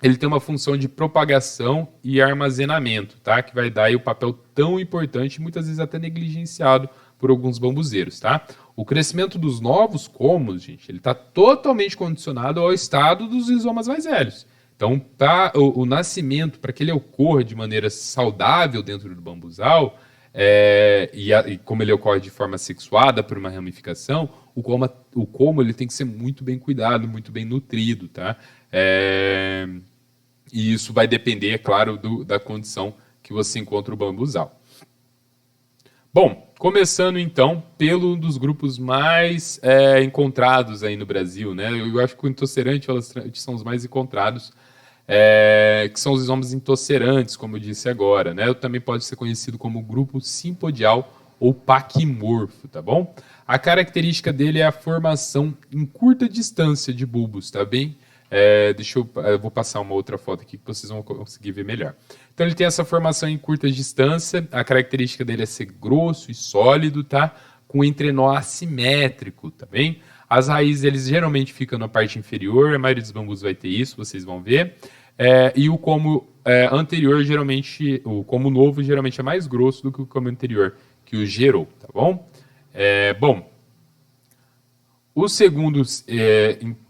ele tem uma função de propagação e armazenamento, tá? Que vai dar aí o papel tão importante, muitas vezes até negligenciado por alguns bambuzeiros, tá? O crescimento dos novos comos, gente, ele está totalmente condicionado ao estado dos rizomas mais velhos. Então, para o nascimento, para que ele ocorra de maneira saudável dentro do bambuzal, e como ele ocorre de forma sexuada por uma ramificação, o como ele tem que ser muito bem cuidado, muito bem nutrido, tá? E isso vai depender, é claro, da condição que você encontra o bambuzal. Bom, começando então pelo um dos grupos mais encontrados aí no Brasil, né? Eu acho que o intocerante e o alastrante são os mais encontrados, que são os rizomas intocerantes, como eu disse agora, né? Também pode ser conhecido como grupo simpodial ou paquimorfo, tá bom? A característica dele é a formação em curta distância de bulbos, tá bem? Eu vou passar uma outra foto aqui que vocês vão conseguir ver melhor. Então ele tem essa formação em curta distância, a característica dele é ser grosso e sólido, tá? Com entrenó assimétrico, tá bem? As raízes, eles geralmente ficam na parte inferior, a maioria dos bambus vai ter isso, vocês vão ver. E o como anterior, geralmente, o como novo, geralmente é mais grosso do que o como anterior, que o gerou, tá bom? Bom, o segundo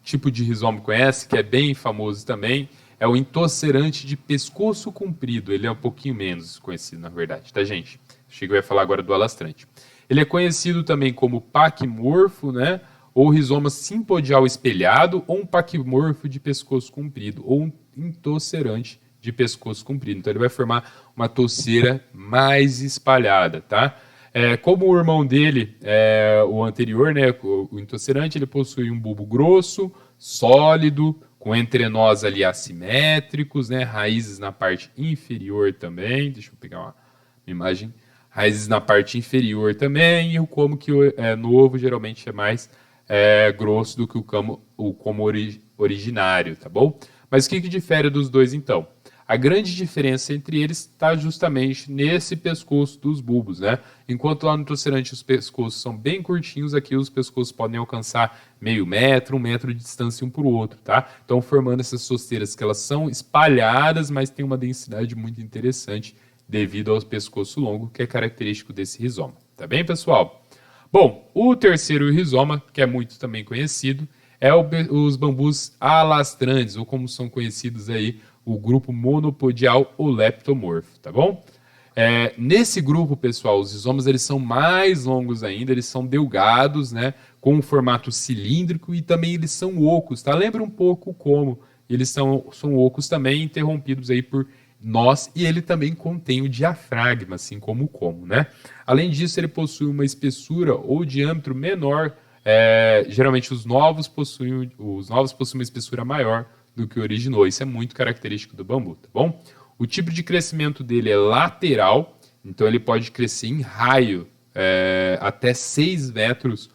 tipo de rizoma conhece, que é bem famoso também, é o intocerante de pescoço comprido. Ele é um pouquinho menos conhecido, na verdade, tá, gente? Chego a falar agora do alastrante. Ele é conhecido também como paquimorfo, né? Ou rizoma simpodial espelhado, ou um paquimorfo de pescoço comprido, ou um intocerante de pescoço comprido. Então ele vai formar uma toceira mais espalhada, tá? Como o irmão dele, o anterior, né, o intocerante, ele possui um bulbo grosso, sólido, com entrenós ali assimétricos, né, raízes na parte inferior também. Deixa eu pegar uma imagem. Raízes na parte inferior também, e o como que é novo geralmente é mais grosso do que o como originário, tá bom? Mas o que difere dos dois então? A grande diferença entre eles está justamente nesse pescoço dos bulbos, né? Enquanto lá no intocerante os pescoços são bem curtinhos, aqui os pescoços podem alcançar meio metro, 1 metro de distância um para o outro, tá? Então formando essas toceiras que elas são espalhadas, mas tem uma densidade muito interessante devido ao pescoço longo, que é característico desse rizoma. Tá bem, pessoal? Bom, o terceiro rizoma, que é muito também conhecido, é os bambus alastrantes, ou como são conhecidos aí, o grupo monopodial ou leptomorfo, tá bom? Nesse grupo, pessoal, os rizomas eles são mais longos ainda, eles são delgados, né, com um formato cilíndrico e também eles são ocos, tá? Lembra um pouco como eles são ocos também, interrompidos aí por nós, e ele também contém o diafragma, assim como o como, né? Além disso, ele possui uma espessura ou diâmetro menor. Geralmente os novos possuem uma espessura maior do que o originou. Isso é muito característico do bambu, tá bom? O tipo de crescimento dele é lateral, então ele pode crescer em raio até 6 metros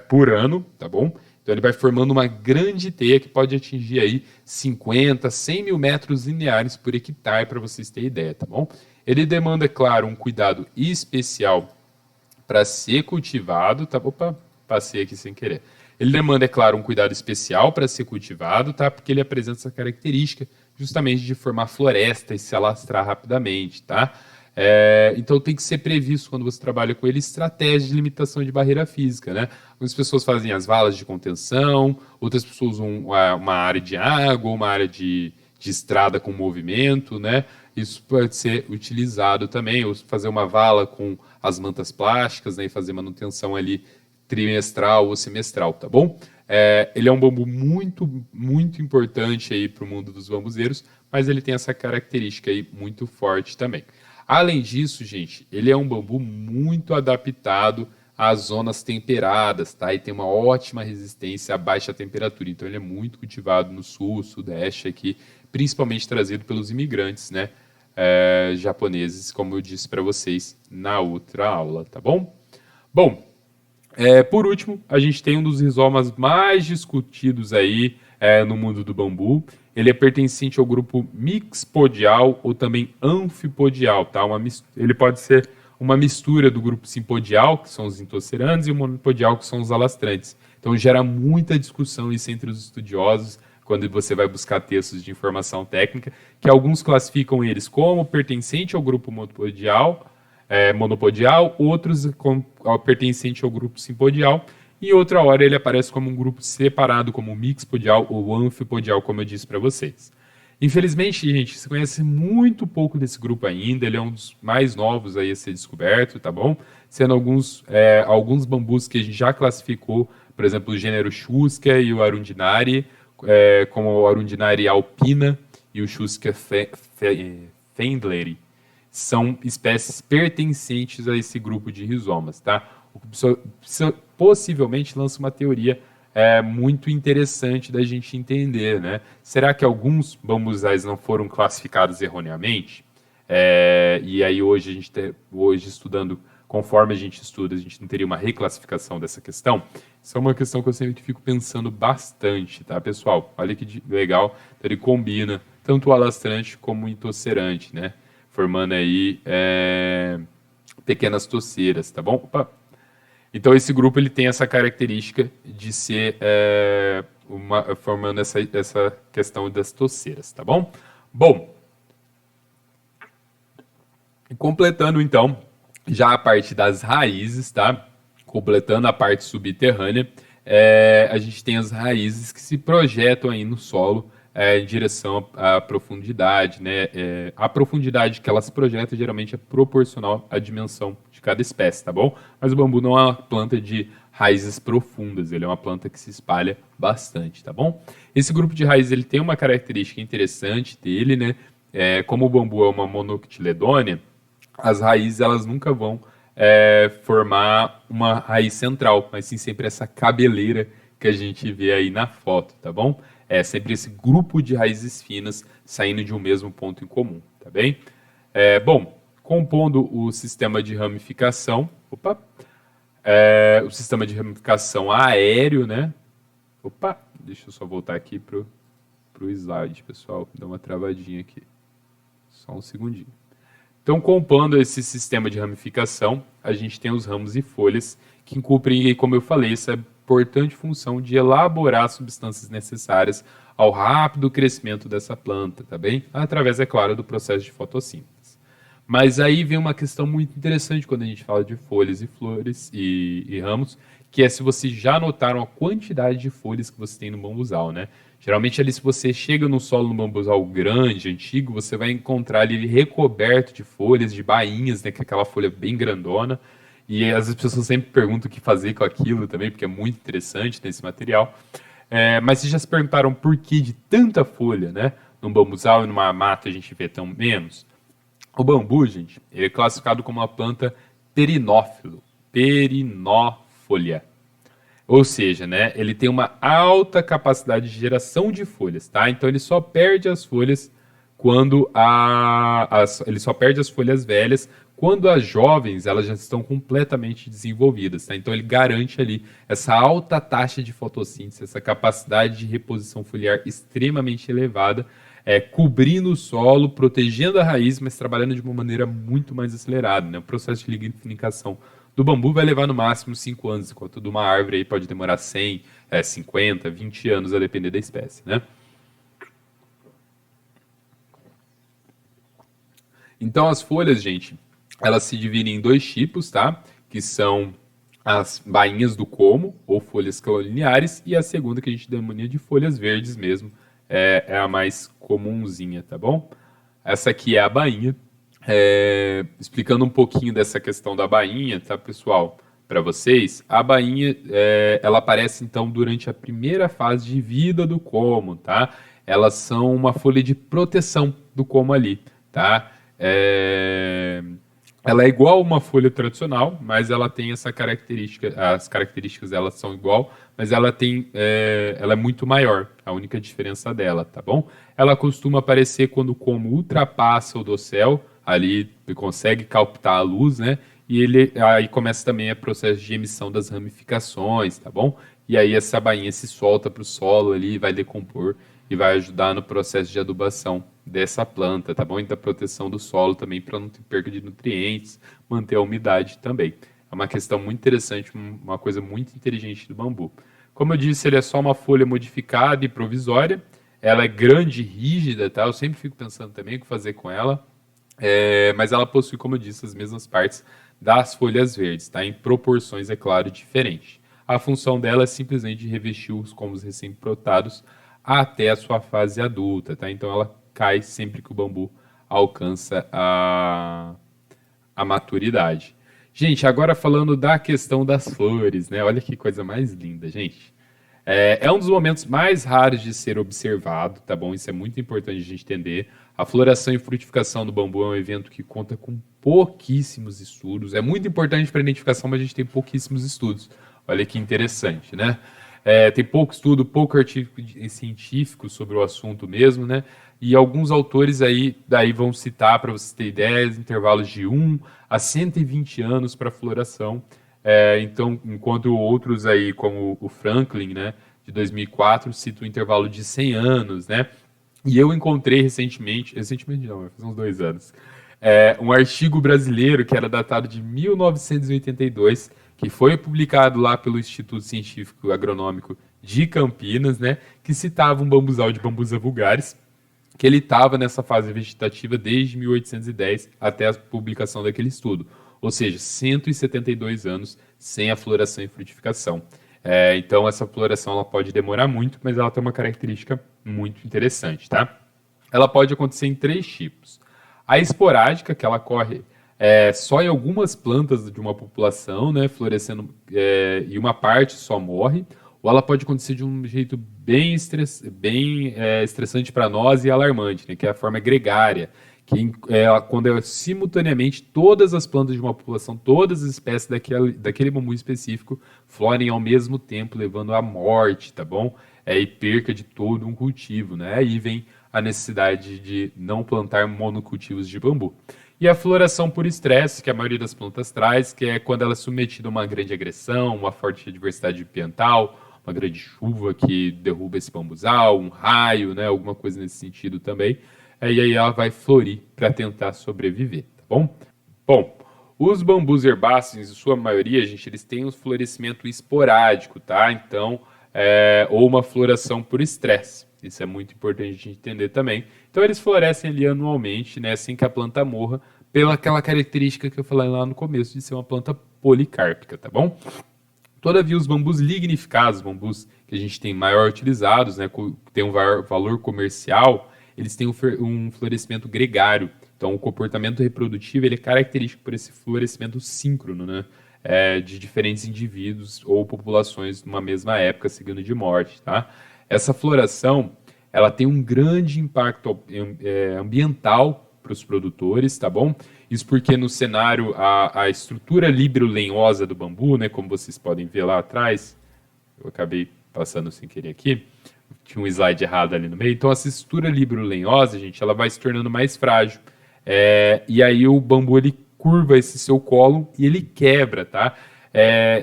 por ano, tá bom? Então ele vai formando uma grande teia que pode atingir aí 50, 100 mil metros lineares por hectare, para vocês terem ideia, tá bom? Ele demanda, é claro, um cuidado especial para ser cultivado, tá? Opa, passei aqui sem querer. Ele demanda, é claro, um cuidado especial para ser cultivado, tá? Porque ele apresenta essa característica justamente de formar floresta e se alastrar rapidamente, tá? Então tem que ser previsto quando você trabalha com ele estratégia de limitação de barreira física, né? Algumas pessoas fazem as valas de contenção, outras pessoas usam uma área de água, uma área de estrada com movimento, né? Isso pode ser utilizado também, ou fazer uma vala com as mantas plásticas, né? E fazer manutenção ali trimestral ou semestral, tá bom? Ele é um bambu muito, muito importante aí para o mundo dos bambuzeiros, mas ele tem essa característica aí muito forte também. Além disso, gente, ele é um bambu muito adaptado às zonas temperadas, tá? E tem uma ótima resistência a baixa temperatura. Então ele é muito cultivado no sul, sudeste aqui, principalmente trazido pelos imigrantes, né? Japoneses, como eu disse para vocês na outra aula, tá bom? Bom, por último, a gente tem um dos rizomas mais discutidos aí no mundo do bambu. Ele é pertencente ao grupo mixpodial ou também anfipodial, tá? Ele pode ser uma mistura do grupo simpodial, que são os intocerantes, e o monopodial, que são os alastrantes. Então gera muita discussão isso entre os estudiosos, quando você vai buscar textos de informação técnica, que alguns classificam eles como pertencente ao grupo monopodial, outros pertencente ao grupo simpodial, e outra hora ele aparece como um grupo separado, como mixpodial ou anfipodial, como eu disse para vocês. Infelizmente, gente, se conhece muito pouco desse grupo ainda, ele é um dos mais novos aí a ser descoberto, tá bom? Sendo alguns bambus que a gente já classificou, por exemplo, o gênero Chusca e o Arundinari, como o Arundinari alpina e o Chusca fendleri. São espécies pertencentes a esse grupo de rizomas, tá? O que possivelmente lança uma teoria muito interessante da gente entender, né? Será que alguns bambuzais não foram classificados erroneamente? E aí hoje estudando, conforme a gente estuda, a gente não teria uma reclassificação dessa questão? Isso é uma questão que eu sempre fico pensando bastante, tá, pessoal? Olha que legal, então ele combina tanto o alastrante como o intocerante, né? Formando aí pequenas toceiras, tá bom? Opa. Então esse grupo ele tem essa característica de ser formando essa questão das toceiras, tá bom? Bom, completando então já a parte das raízes, tá? Completando a parte subterrânea, a gente tem as raízes que se projetam aí no solo em direção à profundidade, né? A profundidade que ela se projeta geralmente é proporcional à dimensão de cada espécie, tá bom? Mas o bambu não é uma planta de raízes profundas, ele é uma planta que se espalha bastante, tá bom? Esse grupo de raízes ele tem uma característica interessante dele, né? Como o bambu é uma monocotiledônea, as raízes elas nunca vão formar uma raiz central, mas sim sempre essa cabeleira que a gente vê aí na foto, tá bom? É sempre esse grupo de raízes finas saindo de um mesmo ponto em comum, tá bem? Bom, compondo o sistema de ramificação, o sistema de ramificação aéreo, né? Deixa eu só voltar aqui pro slide, pessoal, dá uma travadinha aqui, só um segundinho. Então, compondo esse sistema de ramificação, a gente tem os ramos e folhas que cumprem, como eu falei, essa importante função de elaborar substâncias necessárias ao rápido crescimento dessa planta, tá bem? Através, é claro, do processo de fotossíntese. Mas aí vem uma questão muito interessante quando a gente fala de folhas e flores e ramos, que é se vocês já notaram a quantidade de folhas que você tem no bambuzal, né? Geralmente ali se você chega no solo no bambuzal grande, antigo, você vai encontrar ele recoberto de folhas, de bainhas, né? Que é aquela folha bem grandona. E as pessoas sempre perguntam o que fazer com aquilo também, porque é muito interessante nesse material. Mas vocês já se perguntaram por que de tanta folha, né? Num bambuzal e numa mata a gente vê tão menos? O bambu, gente, ele é classificado como uma planta perinófilo, perinófolia. Ou seja, né, ele tem uma alta capacidade de geração de folhas, tá? Então ele só perde as folhas quando ele só perde as folhas velhas quando as jovens elas já estão completamente desenvolvidas, tá? Então ele garante ali essa alta taxa de fotossíntese, essa capacidade de reposição foliar extremamente elevada, cobrindo o solo, protegendo a raiz, mas trabalhando de uma maneira muito mais acelerada, né? O processo de lignificação do bambu vai levar no máximo 5 anos, enquanto de uma árvore aí pode demorar 100, 50, 20 anos, a depender da espécie, né? Então as folhas, gente, elas se dividem em 2 tipos, tá? Que são as bainhas do como, ou folhas caulinares, e a segunda que a gente denomina de folhas verdes mesmo, é a mais comunzinha, tá bom? Essa aqui é a bainha. Explicando um pouquinho dessa questão da bainha, tá, pessoal? para vocês, a bainha, ela aparece então durante a primeira fase de vida do como, tá? Elas são uma folha de proteção do como ali, tá? Ela é igual a uma folha tradicional, mas ela tem essa característica, as características dela são igual, mas ela é muito maior, a única diferença dela, tá bom? Ela costuma aparecer quando o como ultrapassa o dossel, ali consegue captar a luz, né? E aí começa também o processo de emissão das ramificações, tá bom? E aí essa bainha se solta para o solo ali, vai decompor e vai ajudar no processo de adubação dessa planta, tá bom? E da proteção do solo também para não ter perda de nutrientes, manter a umidade também. É uma questão muito interessante, uma coisa muito inteligente do bambu. Como eu disse, ele é só uma folha modificada e provisória. Ela é grande e rígida, tá? Eu sempre fico pensando também o que fazer com ela. Mas ela possui, como eu disse, as mesmas partes das folhas verdes, tá? Em proporções, é claro, diferentes. A função dela é simplesmente revestir os comos recém-brotados até a sua fase adulta, tá? Então ela cai sempre que o bambu alcança a maturidade. Gente, agora falando da questão das flores, né? Olha que coisa mais linda, gente. É um dos momentos mais raros de ser observado, tá bom? Isso é muito importante a gente entender. A floração e frutificação do bambu é um evento que conta com pouquíssimos estudos. É muito importante para a identificação, mas a gente tem pouquíssimos estudos. Olha que interessante, né? Tem pouco estudo, pouco artigo científico sobre o assunto mesmo, né? E alguns autores aí daí vão citar, para você ter ideia, intervalos de 1 a 120 anos para floração. Então, enquanto outros aí, como o Franklin, né, de 2004, cita um intervalo de 100 anos, né? E eu encontrei recentemente não, vai fazer uns 2 anos, um artigo brasileiro que era datado de 1982, que foi publicado lá pelo Instituto Científico Agronômico de Campinas, né, que citava um bambuzal de Bambusa vulgaris, que ele estava nessa fase vegetativa desde 1810 até a publicação daquele estudo, ou seja, 172 anos sem a floração e frutificação. Então essa floração ela pode demorar muito, mas ela tem uma característica muito interessante, tá? Ela pode acontecer em 3 tipos. A esporádica, que ela ocorre só em algumas plantas de uma população, né, florescendo e uma parte só morre, ou ela pode acontecer de um jeito bem estressante para nós e alarmante, né, que é a forma gregária, que quando simultaneamente todas as plantas de uma população, todas as espécies daquele bambu específico florem ao mesmo tempo, levando à morte, tá bom? E perca de todo um cultivo, né? Aí vem a necessidade de não plantar monocultivos de bambu. E a floração por estresse, que a maioria das plantas traz, que é quando ela é submetida a uma grande agressão, uma forte adversidade ambiental, uma grande chuva que derruba esse bambuzal, um raio, né, alguma coisa nesse sentido também. E aí ela vai florir para tentar sobreviver, tá bom? Bom, os bambus herbáceos, em sua maioria, gente, eles têm um florescimento esporádico, tá? Então, ou uma floração por estresse. Isso é muito importante a gente entender também. Então, eles florescem ali anualmente, né, assim que a planta morra, pela aquela característica que eu falei lá no começo, de ser uma planta policárpica, tá bom? Todavia, os bambus lignificados, bambus que a gente tem maior utilizados, né, tem um valor comercial, eles têm um florescimento gregário. Então, o comportamento reprodutivo ele é característico por esse florescimento síncrono, né, de diferentes indivíduos ou populações numa mesma época, seguindo de morte, tá? Essa floração, ela tem um grande impacto ambiental para os produtores, tá bom? Isso porque no cenário a estrutura libero-lenhosa do bambu, né, como vocês podem ver lá atrás, eu acabei passando sem querer aqui, tinha um slide errado ali no meio, então essa estrutura libero-lenhosa, gente, ela vai se tornando mais frágil, e aí o bambu ele curva esse seu colo e ele quebra, tá?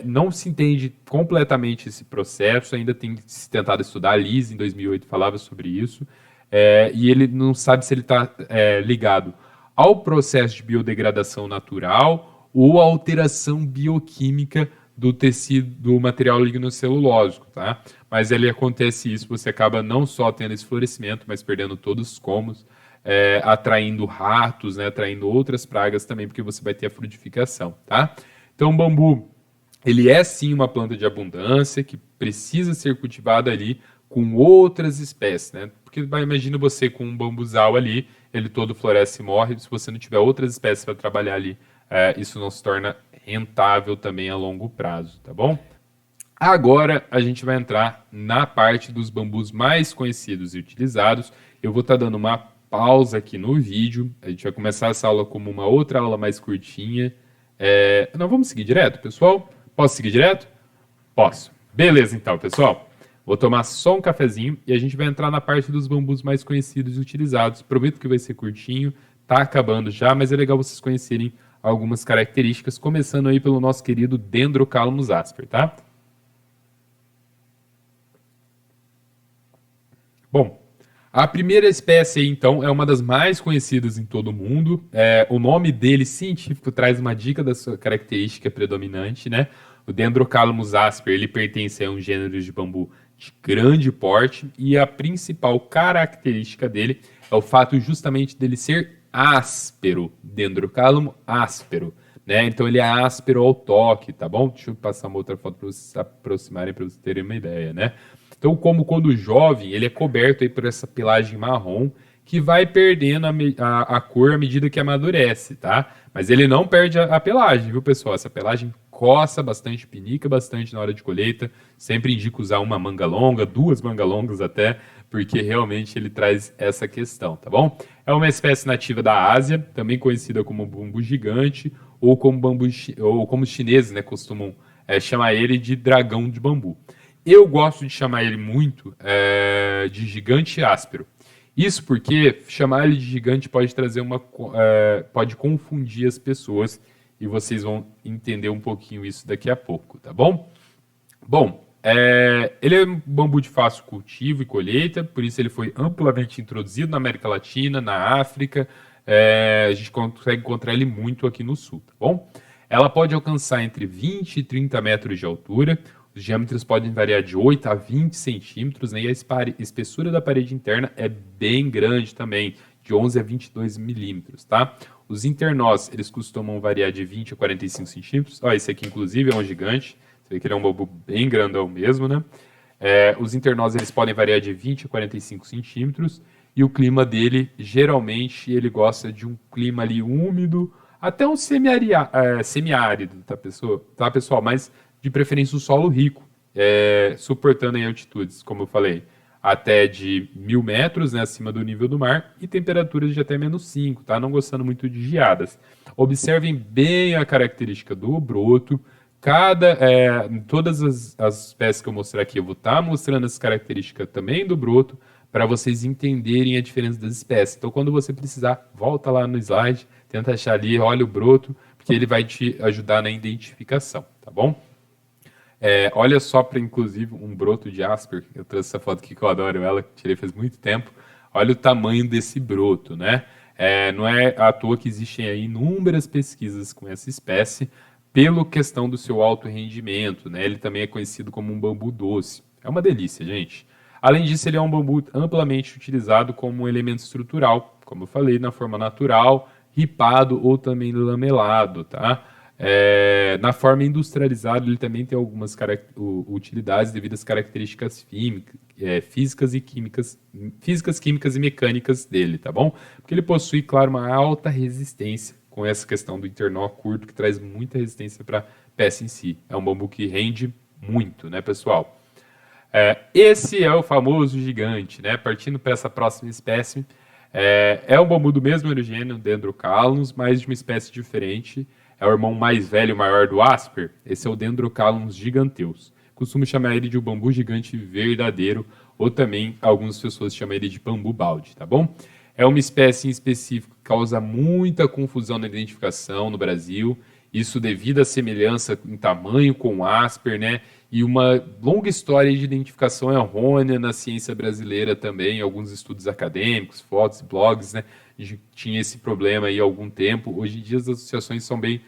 Não se entende completamente esse processo, ainda tem se tentado estudar. A Liz, em 2008, falava sobre isso, e ele não sabe se ele está ligado ao processo de biodegradação natural ou à alteração bioquímica do tecido, do material lignocelulósico, tá? Mas ele acontece isso, você acaba não só tendo esse florescimento, mas perdendo todos os comos, atraindo ratos, né, atraindo outras pragas também, porque você vai ter a frutificação, tá? Então, o bambu, ele é sim uma planta de abundância que precisa ser cultivada ali com outras espécies, né? Porque imagina você com um bambuzal ali, ele todo floresce e morre, se você não tiver outras espécies para trabalhar ali, isso não se torna rentável também a longo prazo, tá bom? Agora a gente vai entrar na parte dos bambus mais conhecidos e utilizados. Eu vou estar dando uma pausa aqui no vídeo. A gente vai começar essa aula como uma outra aula mais curtinha. Não, vamos seguir direto, pessoal? Posso seguir direto? Posso. Beleza, então, pessoal. Vou tomar só um cafezinho e a gente vai entrar na parte dos bambus mais conhecidos e utilizados. Prometo que vai ser curtinho, tá acabando já, mas é legal vocês conhecerem algumas características, começando aí pelo nosso querido Dendrocalamus asper, tá? Bom, a primeira espécie aí, então, é uma das mais conhecidas em todo o mundo. O nome dele científico traz uma dica da sua característica predominante, né? O Dendrocalamus asper, ele pertence a um gênero de bambu de grande porte e a principal característica dele é o fato justamente dele ser áspero, Dendrocalamus áspero, né? Então ele é áspero ao toque, tá bom? Deixa eu passar uma outra foto para vocês se aproximarem, para vocês terem uma ideia, né? Então, como quando jovem, ele é coberto aí por essa pelagem marrom que vai perdendo a cor à medida que amadurece, tá? Mas ele não perde a pelagem, viu, pessoal? Essa pelagem coça bastante, pinica bastante na hora de colheita. Sempre indico usar uma manga longa, 2 mangas longas até, porque realmente ele traz essa questão, tá bom? É uma espécie nativa da Ásia, também conhecida como bambu gigante, ou como os chineses, né, costumam chamar ele de dragão de bambu. Eu gosto de chamar ele muito de gigante áspero. Isso porque chamar ele de gigante pode trazer pode confundir as pessoas e vocês vão entender um pouquinho isso daqui a pouco, tá bom? Bom, ele é um bambu de fácil cultivo e colheita, por isso ele foi amplamente introduzido na América Latina, na África. A gente consegue encontrar ele muito aqui no sul, tá bom? Ela pode alcançar entre 20 e 30 metros de altura. Os diâmetros podem variar de 8 a 20 centímetros, né? E a espessura da parede interna é bem grande também, de 11 a 22 milímetros, tá? Os internós, eles costumam variar de 20 a 45 centímetros. Ó, esse aqui, inclusive, é um gigante. Você vê que ele é um bambu bem grandão mesmo, né? Os internós, eles podem variar de 20 a 45 centímetros. E o clima dele, geralmente, ele gosta de um clima ali úmido, até um semiárido, tá, pessoal? Mas de preferência o solo rico, suportando em altitudes, como eu falei, até de 1.000 metros, né, acima do nível do mar, e temperaturas de até -5, tá? Não gostando muito de geadas. Observem bem a característica do broto. Todas as espécies que eu mostrar aqui, eu vou estar mostrando essa característica também do broto, para vocês entenderem a diferença das espécies. Então, quando você precisar, volta lá no slide, tenta achar ali, olha o broto, porque ele vai te ajudar na identificação, tá bom? Olha só para, inclusive, um broto de asper. Eu trouxe essa foto aqui que eu adoro ela, que tirei faz muito tempo. Olha o tamanho desse broto, né? Não é à toa que existem aí inúmeras pesquisas com essa espécie, pela questão do seu alto rendimento, né? Ele também é conhecido como um bambu doce. É uma delícia, gente. Além disso, ele é um bambu amplamente utilizado como um elemento estrutural, como eu falei, na forma natural, ripado ou também lamelado, tá? Na forma industrializada, ele também tem algumas utilidades devido às características físicas, químicas e mecânicas dele, tá bom? Porque ele possui, claro, uma alta resistência com essa questão do internó curto, que traz muita resistência para a peça em si. É um bambu que rende muito, né, pessoal? Esse é o famoso gigante, né? Partindo para essa próxima espécie, é um bambu do mesmo origênio, Dendrocalamus, mas de uma espécie diferente. É o irmão mais velho, maior do asper. Esse é o Dendrocalamus giganteus. Costumo chamar ele de um bambu gigante verdadeiro, ou também algumas pessoas chamam ele de bambu balde, tá bom? É uma espécie em específico que causa muita confusão na identificação no Brasil, isso devido à semelhança em tamanho com o asper, né? E uma longa história de identificação errônea na ciência brasileira também, alguns estudos acadêmicos, fotos, blogs, né? A gente tinha esse problema aí há algum tempo. Hoje em dia as associações são bem,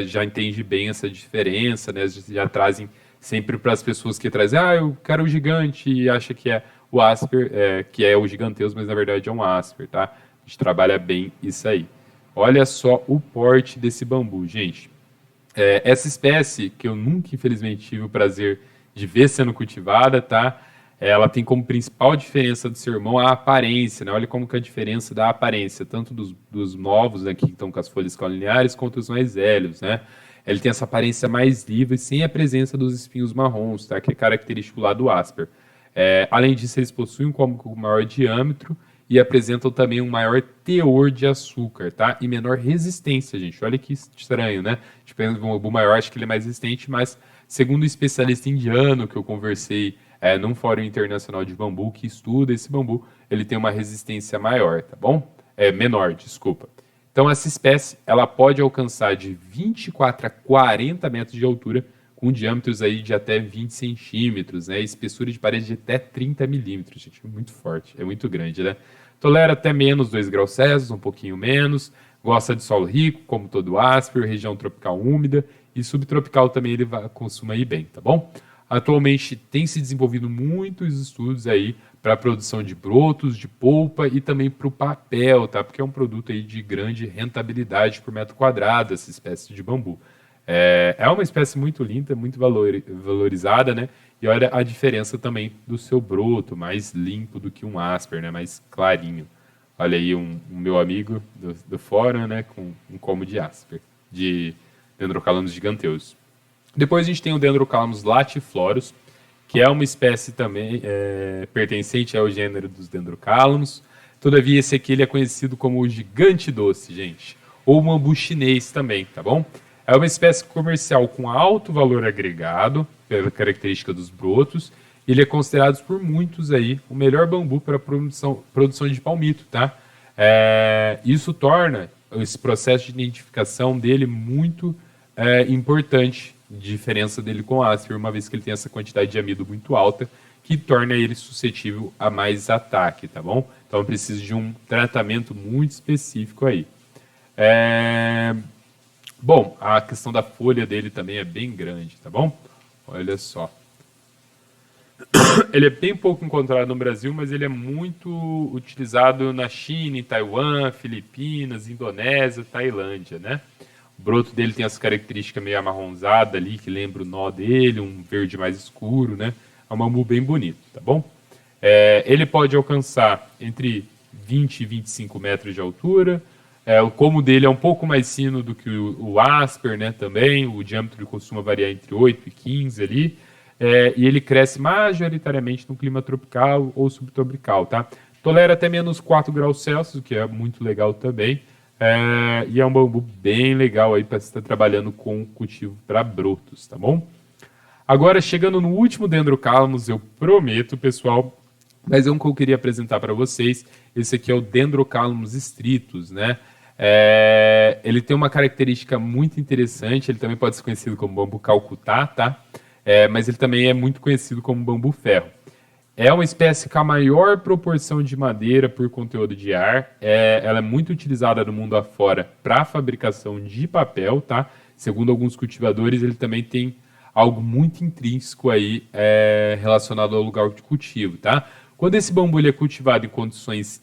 já entendem bem essa diferença, né? Já trazem sempre para as pessoas que trazem, eu quero o gigante e acha que é o asper, que é o giganteus, mas na verdade é um asper, tá? A gente trabalha bem isso aí. Olha só o porte desse bambu, gente. Essa espécie, que eu nunca, infelizmente, tive o prazer de ver sendo cultivada, tá? ela tem como principal diferença do seu irmão a aparência, né? Olha como que é a diferença da aparência, tanto dos novos aqui que estão com as folhas colineares, quanto os mais velhos, né? Ele tem essa aparência mais viva e sem a presença dos espinhos marrons, tá? Que é característico lá do Asper. Além disso, eles possuem um côncavo com maior diâmetro e apresentam também um maior teor de açúcar, tá? E menor resistência, gente. Olha que estranho, né? Tipo, o bambu maior, acho que ele é mais resistente, mas segundo o especialista indiano que eu conversei num fórum internacional de bambu que estuda esse bambu, ele tem uma resistência maior, tá bom? Menor, desculpa. Então, essa espécie, ela pode alcançar de 24 a 40 metros de altura, com diâmetros aí de até 20 centímetros, né? Espessura de parede de até 30 milímetros, gente. É muito forte, é muito grande, né? Tolera até menos 2 graus Celsius, um pouquinho menos. Gosta de solo rico, como todo Asper, região tropical úmida. E subtropical também ele consuma aí bem, tá bom? Atualmente tem se desenvolvido muitos estudos aí para a produção de brotos, de polpa e também para o papel, tá? Porque é um produto aí de grande rentabilidade por metro quadrado, essa espécie de bambu. É uma espécie muito linda, muito valorizada, né? E olha a diferença também do seu broto, mais limpo do que um Asper, né? Mais clarinho. Olha aí um meu amigo do fórum, né? Com um como de Asper, de Dendrocalamus giganteus. Depois a gente tem o Dendrocalamus latiflorus, que é uma espécie também pertencente ao gênero dos Dendrocalamus. Todavia, esse aqui ele é conhecido como o gigante doce, gente. Ou bambu chinês também, tá bom? É uma espécie comercial com alto valor agregado, pela característica dos brotos. Ele é considerado por muitos aí o melhor bambu para produção de palmito, tá? Isso torna esse processo de identificação dele muito importante, diferença dele com o Asper, uma vez que ele tem essa quantidade de amido muito alta, que torna ele suscetível a mais ataque, tá bom? Então precisa de um tratamento muito específico aí. Bom, a questão da folha dele também é bem grande, tá bom? Olha só. Ele é bem pouco encontrado no Brasil, mas ele é muito utilizado na China, em Taiwan, Filipinas, Indonésia, Tailândia, né? O broto dele tem essa característica meio amarronzada ali, que lembra o nó dele, um verde mais escuro, né? É um bambu bem bonito, tá bom? Ele pode alcançar entre 20 e 25 metros de altura. O como dele é um pouco mais fino do que o Asper, né, também. O diâmetro costuma variar entre 8 e 15 ali. E ele cresce majoritariamente no clima tropical ou subtropical, tá? Tolera até menos 4 graus Celsius, o que é muito legal também. E é um bambu bem legal aí para estar trabalhando com cultivo para brotos, tá bom? Agora, chegando no último Dendrocalamus, eu prometo, pessoal, mas é um que eu queria apresentar para vocês. Esse aqui é o Dendrocalamus stritus, né? Ele tem uma característica muito interessante, ele também pode ser conhecido como bambu calcutá, tá? Mas ele também é muito conhecido como bambu ferro. É uma espécie com a maior proporção de madeira por conteúdo de ar. Ela é muito utilizada no mundo afora para a fabricação de papel, tá? Segundo alguns cultivadores, ele também tem algo muito intrínseco aí relacionado ao lugar de cultivo, tá? Quando esse bambu ele é cultivado em condições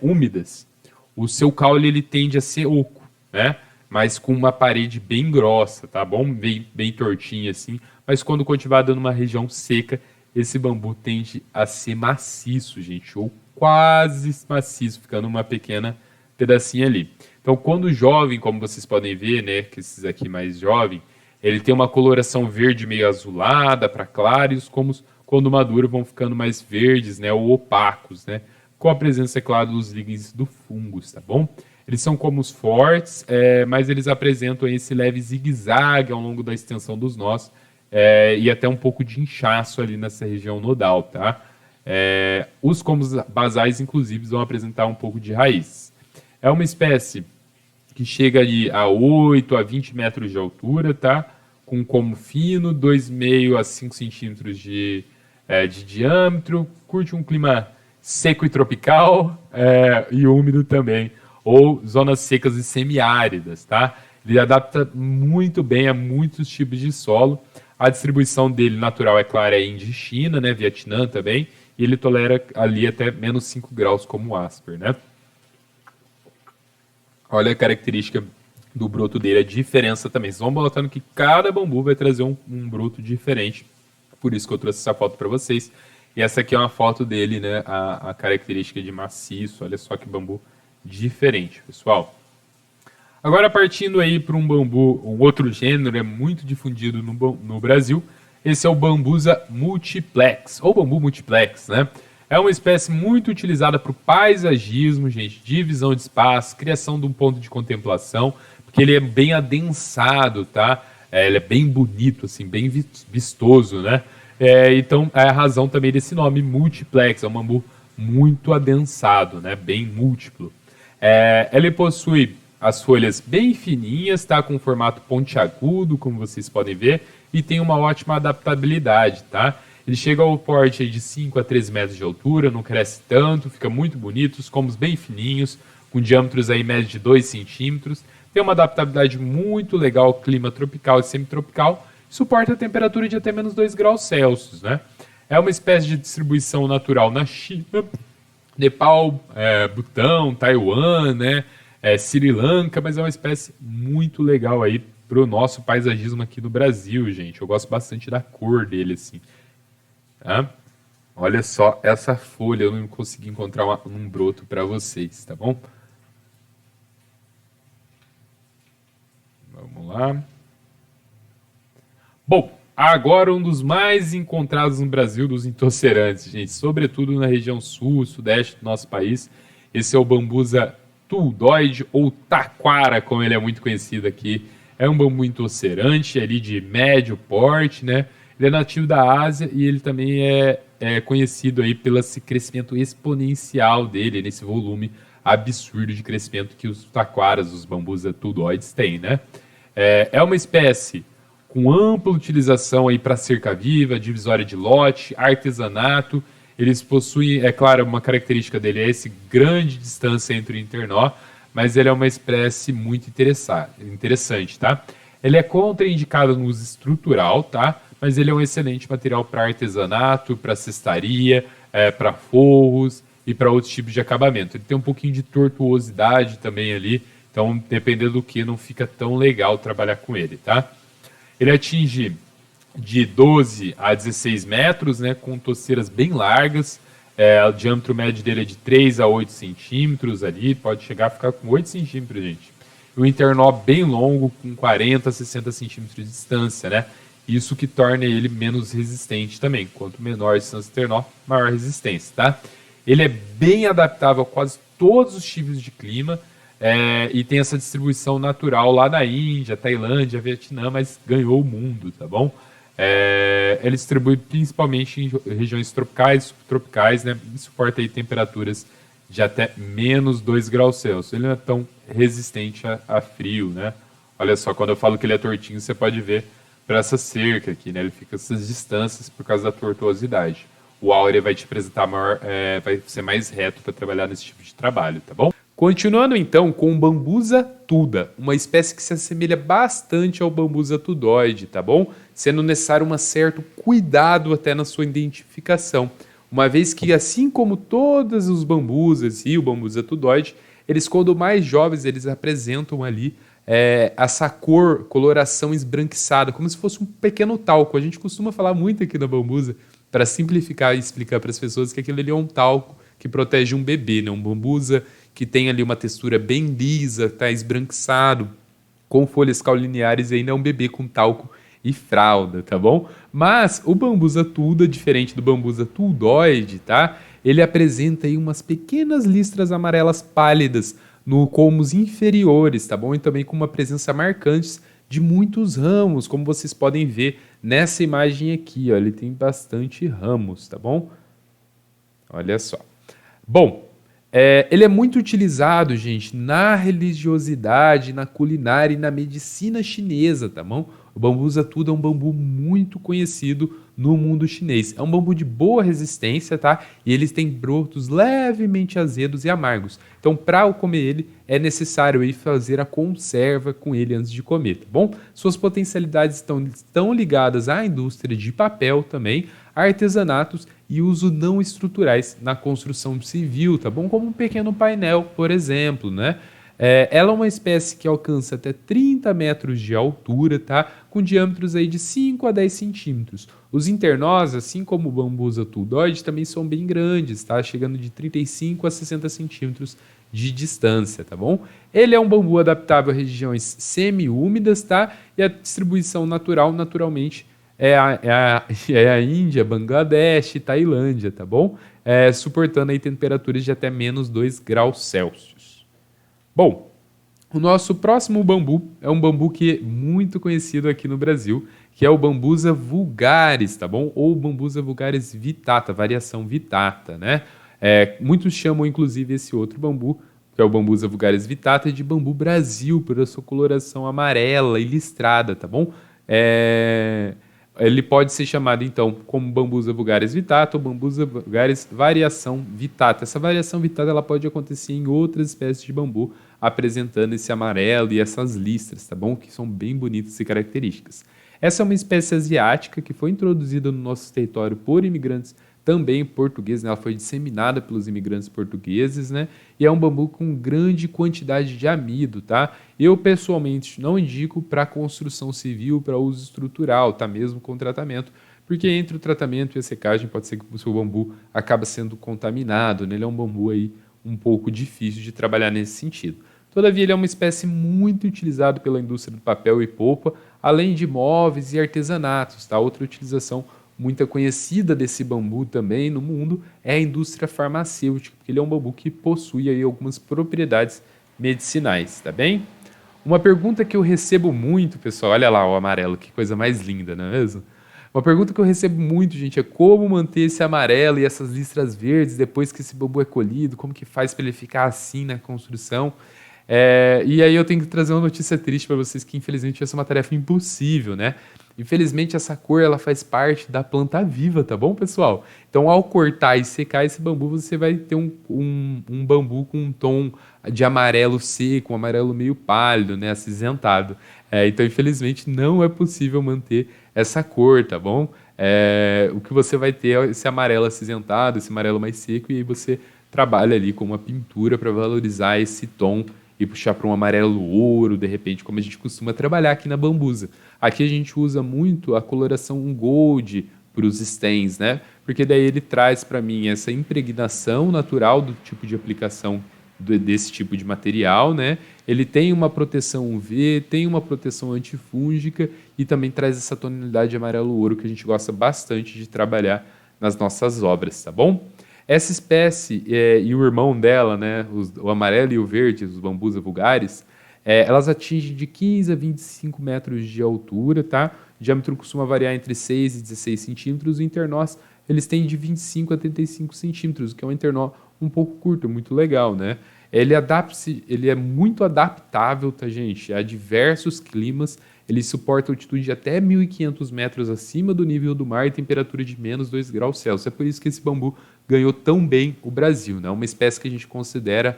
úmidas, o seu caule ele tende a ser oco, né? Mas com uma parede bem grossa, tá bom? Bem tortinha assim. Mas quando cultivado numa região seca, esse bambu tende a ser maciço, gente, ou quase maciço, ficando uma pequena pedacinho ali. Então, quando jovem, como vocês podem ver, né, que esses aqui mais jovem, ele tem uma coloração verde meio azulada para claros, como quando maduro vão ficando mais verdes, né, ou opacos, né, com a presença, é claro, dos líquens do fungos, tá bom? Eles são como os fortes, mas eles apresentam esse leve zigue-zague ao longo da extensão dos nós, e até um pouco de inchaço ali nessa região nodal, tá? Os comos basais, inclusive, vão apresentar um pouco de raiz. É uma espécie que chega ali a 8 a 20 metros de altura, tá? Com como fino, 2,5 a 5 centímetros de diâmetro, curte um clima seco e tropical, e úmido também, ou zonas secas e semiáridas, tá? Ele adapta muito bem a muitos tipos de solo. A distribuição dele natural, é claro, é Índia, né? Vietnã também, e ele tolera ali até menos 5 graus como o Asper, né? Olha a característica do broto dele, a diferença também. Vocês vão notando que cada bambu vai trazer um broto diferente. Por isso que eu trouxe essa foto para vocês. E essa aqui é uma foto dele, né? A característica de maciço. Olha só que bambu diferente, pessoal. Agora partindo aí para um bambu, um outro gênero, é muito difundido no Brasil. Esse é o Bambusa multiplex, ou bambu multiplex, né? É uma espécie muito utilizada para o paisagismo, gente, divisão de espaço, criação de um ponto de contemplação, porque ele é bem adensado, tá? Ele é bem bonito, assim, bem vistoso, né? Então, é a razão também desse nome, multiplex, é um bambu muito adensado, né? Bem múltiplo. Ele possui as folhas bem fininhas, tá? Com formato pontiagudo, como vocês podem ver, e tem uma ótima adaptabilidade, tá? Ele chega ao porte aí de 5 a 13 metros de altura, não cresce tanto, fica muito bonito, os comos bem fininhos, com diâmetros aí médio de 2 centímetros. Tem uma adaptabilidade muito legal ao clima tropical e semitropical, suporta a temperatura de até menos 2 graus Celsius, né? É uma espécie de distribuição natural na China, Nepal, Butão, Taiwan, né? Sri Lanka, mas é uma espécie muito legal aí pro nosso paisagismo aqui no Brasil, gente. Eu gosto bastante da cor dele, assim. Tá? Olha só essa folha, eu não consegui encontrar um broto para vocês, tá bom? Vamos lá. Bom, agora um dos mais encontrados no Brasil dos intocerantes, gente, sobretudo na região sul, sudeste do nosso país. Esse é o Bambusa tuldoide ou taquara, como ele é muito conhecido aqui. É um bambu intocerante, ali de médio porte, né? Ele é nativo da Ásia e ele também é conhecido aí pelo esse crescimento exponencial dele, nesse volume absurdo de crescimento que os taquaras, os bambus tuldoides têm, né? É uma espécie com ampla utilização aí para cerca viva, divisória de lote, artesanato. Eles possuem, é claro, uma característica dele é esse grande distância entre o internó, mas ele é uma espécie muito interessante, tá? Ele é contraindicado no uso estrutural, tá? Mas ele é um excelente material para artesanato, para cestaria, para forros e para outros tipos de acabamento. Ele tem um pouquinho de tortuosidade também ali, então dependendo do que não fica tão legal trabalhar com ele, tá? Ele atinge de 12 a 16 metros, né, com toceiras bem largas, o diâmetro médio dele é de 3 a 8 centímetros ali, pode chegar a ficar com 8 centímetros, gente. E o internó bem longo, com 40 a 60 centímetros de distância, né? Isso que torna ele menos resistente também. Quanto menor a distância do internó, maior resistência, tá? Ele é bem adaptável a quase todos os tipos de clima e tem essa distribuição natural lá na Índia, Tailândia, Vietnã, mas ganhou o mundo, tá bom? Ele distribui principalmente em regiões tropicais, subtropicais, né? E suporta aí temperaturas de até menos 2 graus Celsius. Ele não é tão resistente a frio, né? Olha só, quando eu falo que ele é tortinho, você pode ver para essa cerca aqui, né? Ele fica essas distâncias por causa da tortuosidade. O áurea vai te apresentar vai ser mais reto para trabalhar nesse tipo de trabalho, tá bom? Continuando então com o Bambusa tuda, uma espécie que se assemelha bastante ao Bambusa tudoide, tá bom? Sendo necessário um certo cuidado até na sua identificação, uma vez que, assim como todos os bambusas e o Bambusa tudoide, eles, quando mais jovens, eles apresentam ali essa coloração esbranquiçada, como se fosse um pequeno talco. A gente costuma falar muito aqui na bambusa, para simplificar e explicar para as pessoas que aquilo ali é um talco que protege um bebê, né? Um bambusa que tem ali uma textura bem lisa, está esbranquiçado, com folhas caulinares, e ainda é um bebê com talco e fralda, tá bom? Mas o Bambusa tuda, diferente do Bambusa tuldoide, tá? Ele apresenta aí umas pequenas listras amarelas pálidas no colmos inferiores, tá bom? E também com uma presença marcante de muitos ramos, como vocês podem ver nessa imagem aqui, ó. Ele tem bastante ramos, tá bom? Olha só. Bom, ele é muito utilizado, gente, na religiosidade, na culinária e na medicina chinesa, tá bom? O Bambusa tuda é um bambu muito conhecido no mundo chinês. É um bambu de boa resistência, tá? E eles têm brotos levemente azedos e amargos. Então, para comer ele, é necessário aí fazer a conserva com ele antes de comer, tá bom? Suas potencialidades estão ligadas à indústria de papel também, artesanatos e uso não estruturais na construção civil, tá bom? Como um pequeno painel, por exemplo, né? Ela é uma espécie que alcança até 30 metros de altura, tá? com diâmetros aí de 5 a 10 centímetros. Os internós, assim como o bambusa tuldoide, também são bem grandes, tá? Chegando de 35 a 60 centímetros de distância, tá bom? Ele é um bambu adaptável a regiões semi-úmidas, tá? E a distribuição natural, naturalmente, é a Índia, Bangladesh e Tailândia, tá bom? Suportando aí temperaturas de até menos 2 graus Celsius. Bom, o nosso próximo bambu é um bambu que é muito conhecido aqui no Brasil, que é o Bambusa vulgaris, tá bom? Ou Bambusa vulgaris vitata, variação vitata, né? Muitos chamam, inclusive, esse outro bambu, que é o Bambusa vulgaris vitata, de bambu Brasil, por sua coloração amarela e listrada, tá bom? Ele pode ser chamado, então, como Bambusa vulgaris vitata ou Bambusa vulgaris variação vitata. Essa variação vitata ela pode acontecer em outras espécies de bambu, apresentando esse amarelo e essas listras, tá bom? Que são bem bonitas e características. Essa é uma espécie asiática que foi introduzida no nosso território por imigrantes também portugueses, né? Ela foi disseminada pelos imigrantes portugueses, né? E é um bambu com grande quantidade de amido, tá? Eu, pessoalmente, não indico para construção civil, para uso estrutural, tá? Mesmo com tratamento, porque entre o tratamento e a secagem pode ser que o seu bambu acabe sendo contaminado, né? Ele é um bambu aí um pouco difícil de trabalhar nesse sentido. Todavia, ele é uma espécie muito utilizada pela indústria do papel e polpa, além de móveis e artesanatos, tá? Outra utilização muito conhecida desse bambu também no mundo é a indústria farmacêutica, porque ele é um bambu que possui aí algumas propriedades medicinais, tá bem? Uma pergunta que eu recebo muito, pessoal, olha lá o amarelo, que coisa mais linda, não é mesmo? Uma pergunta que eu recebo muito, gente, é como manter esse amarelo e essas listras verdes depois que esse bambu é colhido, como que faz para ele ficar assim na construção? E aí eu tenho que trazer uma notícia triste para vocês, que infelizmente essa é uma tarefa impossível, né? Infelizmente essa cor ela faz parte da planta viva, tá bom, pessoal? Então ao cortar e secar esse bambu, você vai ter um bambu com um tom de amarelo seco, um amarelo meio pálido, né? Acinzentado. Então infelizmente não é possível manter essa cor, tá bom? O que você vai ter é esse amarelo acinzentado, esse amarelo mais seco, e aí você trabalha ali com uma pintura para valorizar esse tom e puxar para um amarelo ouro, de repente, como a gente costuma trabalhar aqui na Bambusa. Aqui a gente usa muito a coloração gold para os stems, né? Porque daí ele traz para mim essa impregnação natural do tipo de aplicação desse tipo de material, né? Ele tem uma proteção UV, tem uma proteção antifúngica e também traz essa tonalidade de amarelo ouro que a gente gosta bastante de trabalhar nas nossas obras, tá bom? Essa espécie e o irmão dela, né, o amarelo e o verde, os Bambusa vulgaris, elas atingem de 15 a 25 metros de altura, tá? O diâmetro costuma variar entre 6 e 16 centímetros. O internós, eles têm de 25 a 35 centímetros, o que é um internó um pouco curto, muito legal, né? Ele é muito adaptável, tá, gente? A diversos climas. Ele suporta altitude de até 1.500 metros acima do nível do mar e temperatura de menos 2 graus Celsius. É por isso que esse bambu ganhou tão bem o Brasil, né? Uma espécie que a gente considera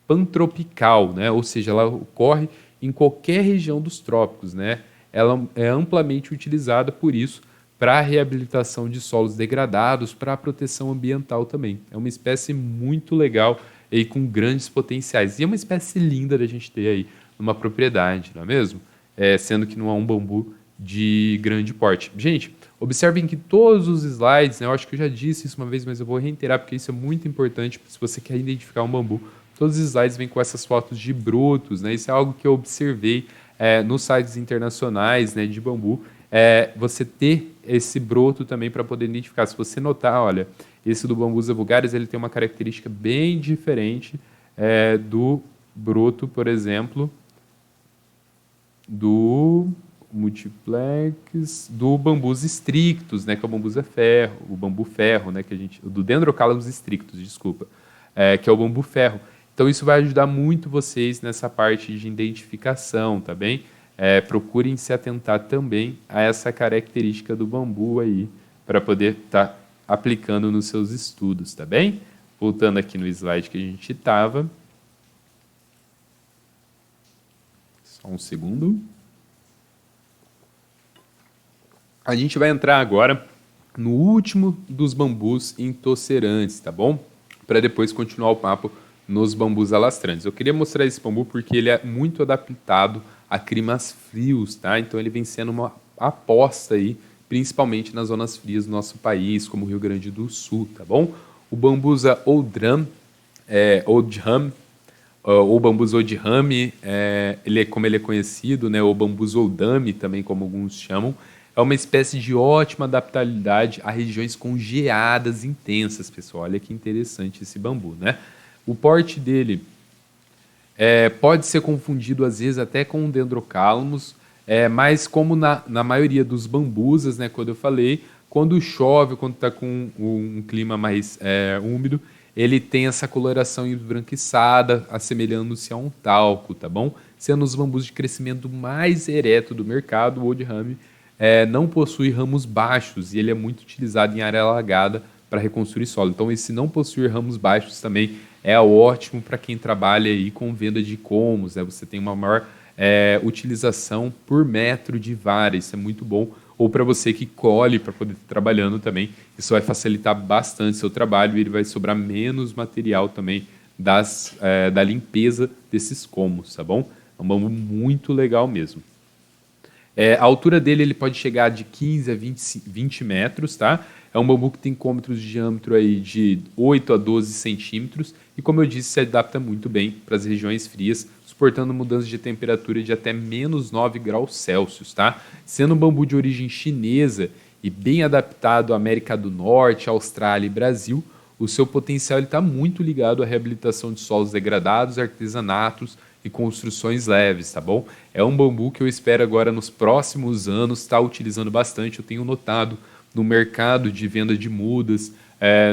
pantropical, né? Ou seja, ela ocorre em qualquer região dos trópicos, né? Ela é amplamente utilizada, por isso, para a reabilitação de solos degradados, para a proteção ambiental também. É uma espécie muito legal e com grandes potenciais. E é uma espécie linda da gente ter aí numa propriedade, não é mesmo? Sendo que não é um bambu de grande porte. Gente, observem que todos os slides, né, eu acho que eu já disse isso uma vez, mas eu vou reiterar porque isso é muito importante se você quer identificar um bambu. Todos os slides vêm com essas fotos de brotos, né? Isso é algo que eu observei nos sites internacionais, né, de bambu. Você ter esse broto também para poder identificar. Se você notar, olha, esse do Bambusa vulgaris, ele tem uma característica bem diferente do broto, por exemplo, do multiplex, do Bambus strictus, né, que é o Bambusa ferro, o bambu ferro, né, do Dendrocalamus strictus, desculpa, que é o bambu ferro. Então isso vai ajudar muito vocês nessa parte de identificação, tá bem? Procurem se atentar também a essa característica do bambu aí, para poder estar aplicando nos seus estudos, tá bem? Voltando aqui no slide que a gente estava. Só um segundo. A gente vai entrar agora no último dos bambus entocerantes, tá bom? Para depois continuar o papo nos bambus alastrantes. Eu queria mostrar esse bambu porque ele é muito adaptado a climas frios, tá? Então ele vem sendo uma aposta aí, principalmente nas zonas frias do nosso país, como o Rio Grande do Sul, tá bom? O Bambusa Oldram, Oldham, ou Bambusa Oldham, como ele é conhecido, né? Ou Bambusa Oldame, também como alguns chamam, é uma espécie de ótima adaptabilidade a regiões com geadas intensas, pessoal. Olha que interessante esse bambu, né? O porte dele pode ser confundido, às vezes, até com um dendrocalamus, mas como na maioria dos bambusas, né, quando eu falei, quando chove, quando está com um clima mais úmido, ele tem essa coloração esbranquiçada, assemelhando-se a um talco, tá bom? Sendo os bambus de crescimento mais ereto do mercado, o Oldham não possui ramos baixos e ele é muito utilizado em área alagada para reconstruir solo. Então, esse não possuir ramos baixos também é ótimo para quem trabalha aí com venda de colmos, né? Você tem uma maior utilização por metro de vara, isso é muito bom. Ou para você que colhe para poder estar trabalhando também, isso vai facilitar bastante o seu trabalho e ele vai sobrar menos material também da limpeza desses colmos, tá bom? É um bambu muito legal mesmo. A altura dele ele pode chegar de 15 a 20 metros, tá? É um bambu que tem cômetros de diâmetro aí de 8 a 12 centímetros e, como eu disse, se adapta muito bem para as regiões frias, suportando mudanças de temperatura de até menos 9 graus Celsius, tá? Sendo um bambu de origem chinesa e bem adaptado à América do Norte, Austrália e Brasil, o seu potencial está muito ligado à reabilitação de solos degradados, artesanatos e construções leves, tá bom? É um bambu que eu espero agora nos próximos anos estar utilizando bastante. Eu tenho notado no mercado de venda de mudas,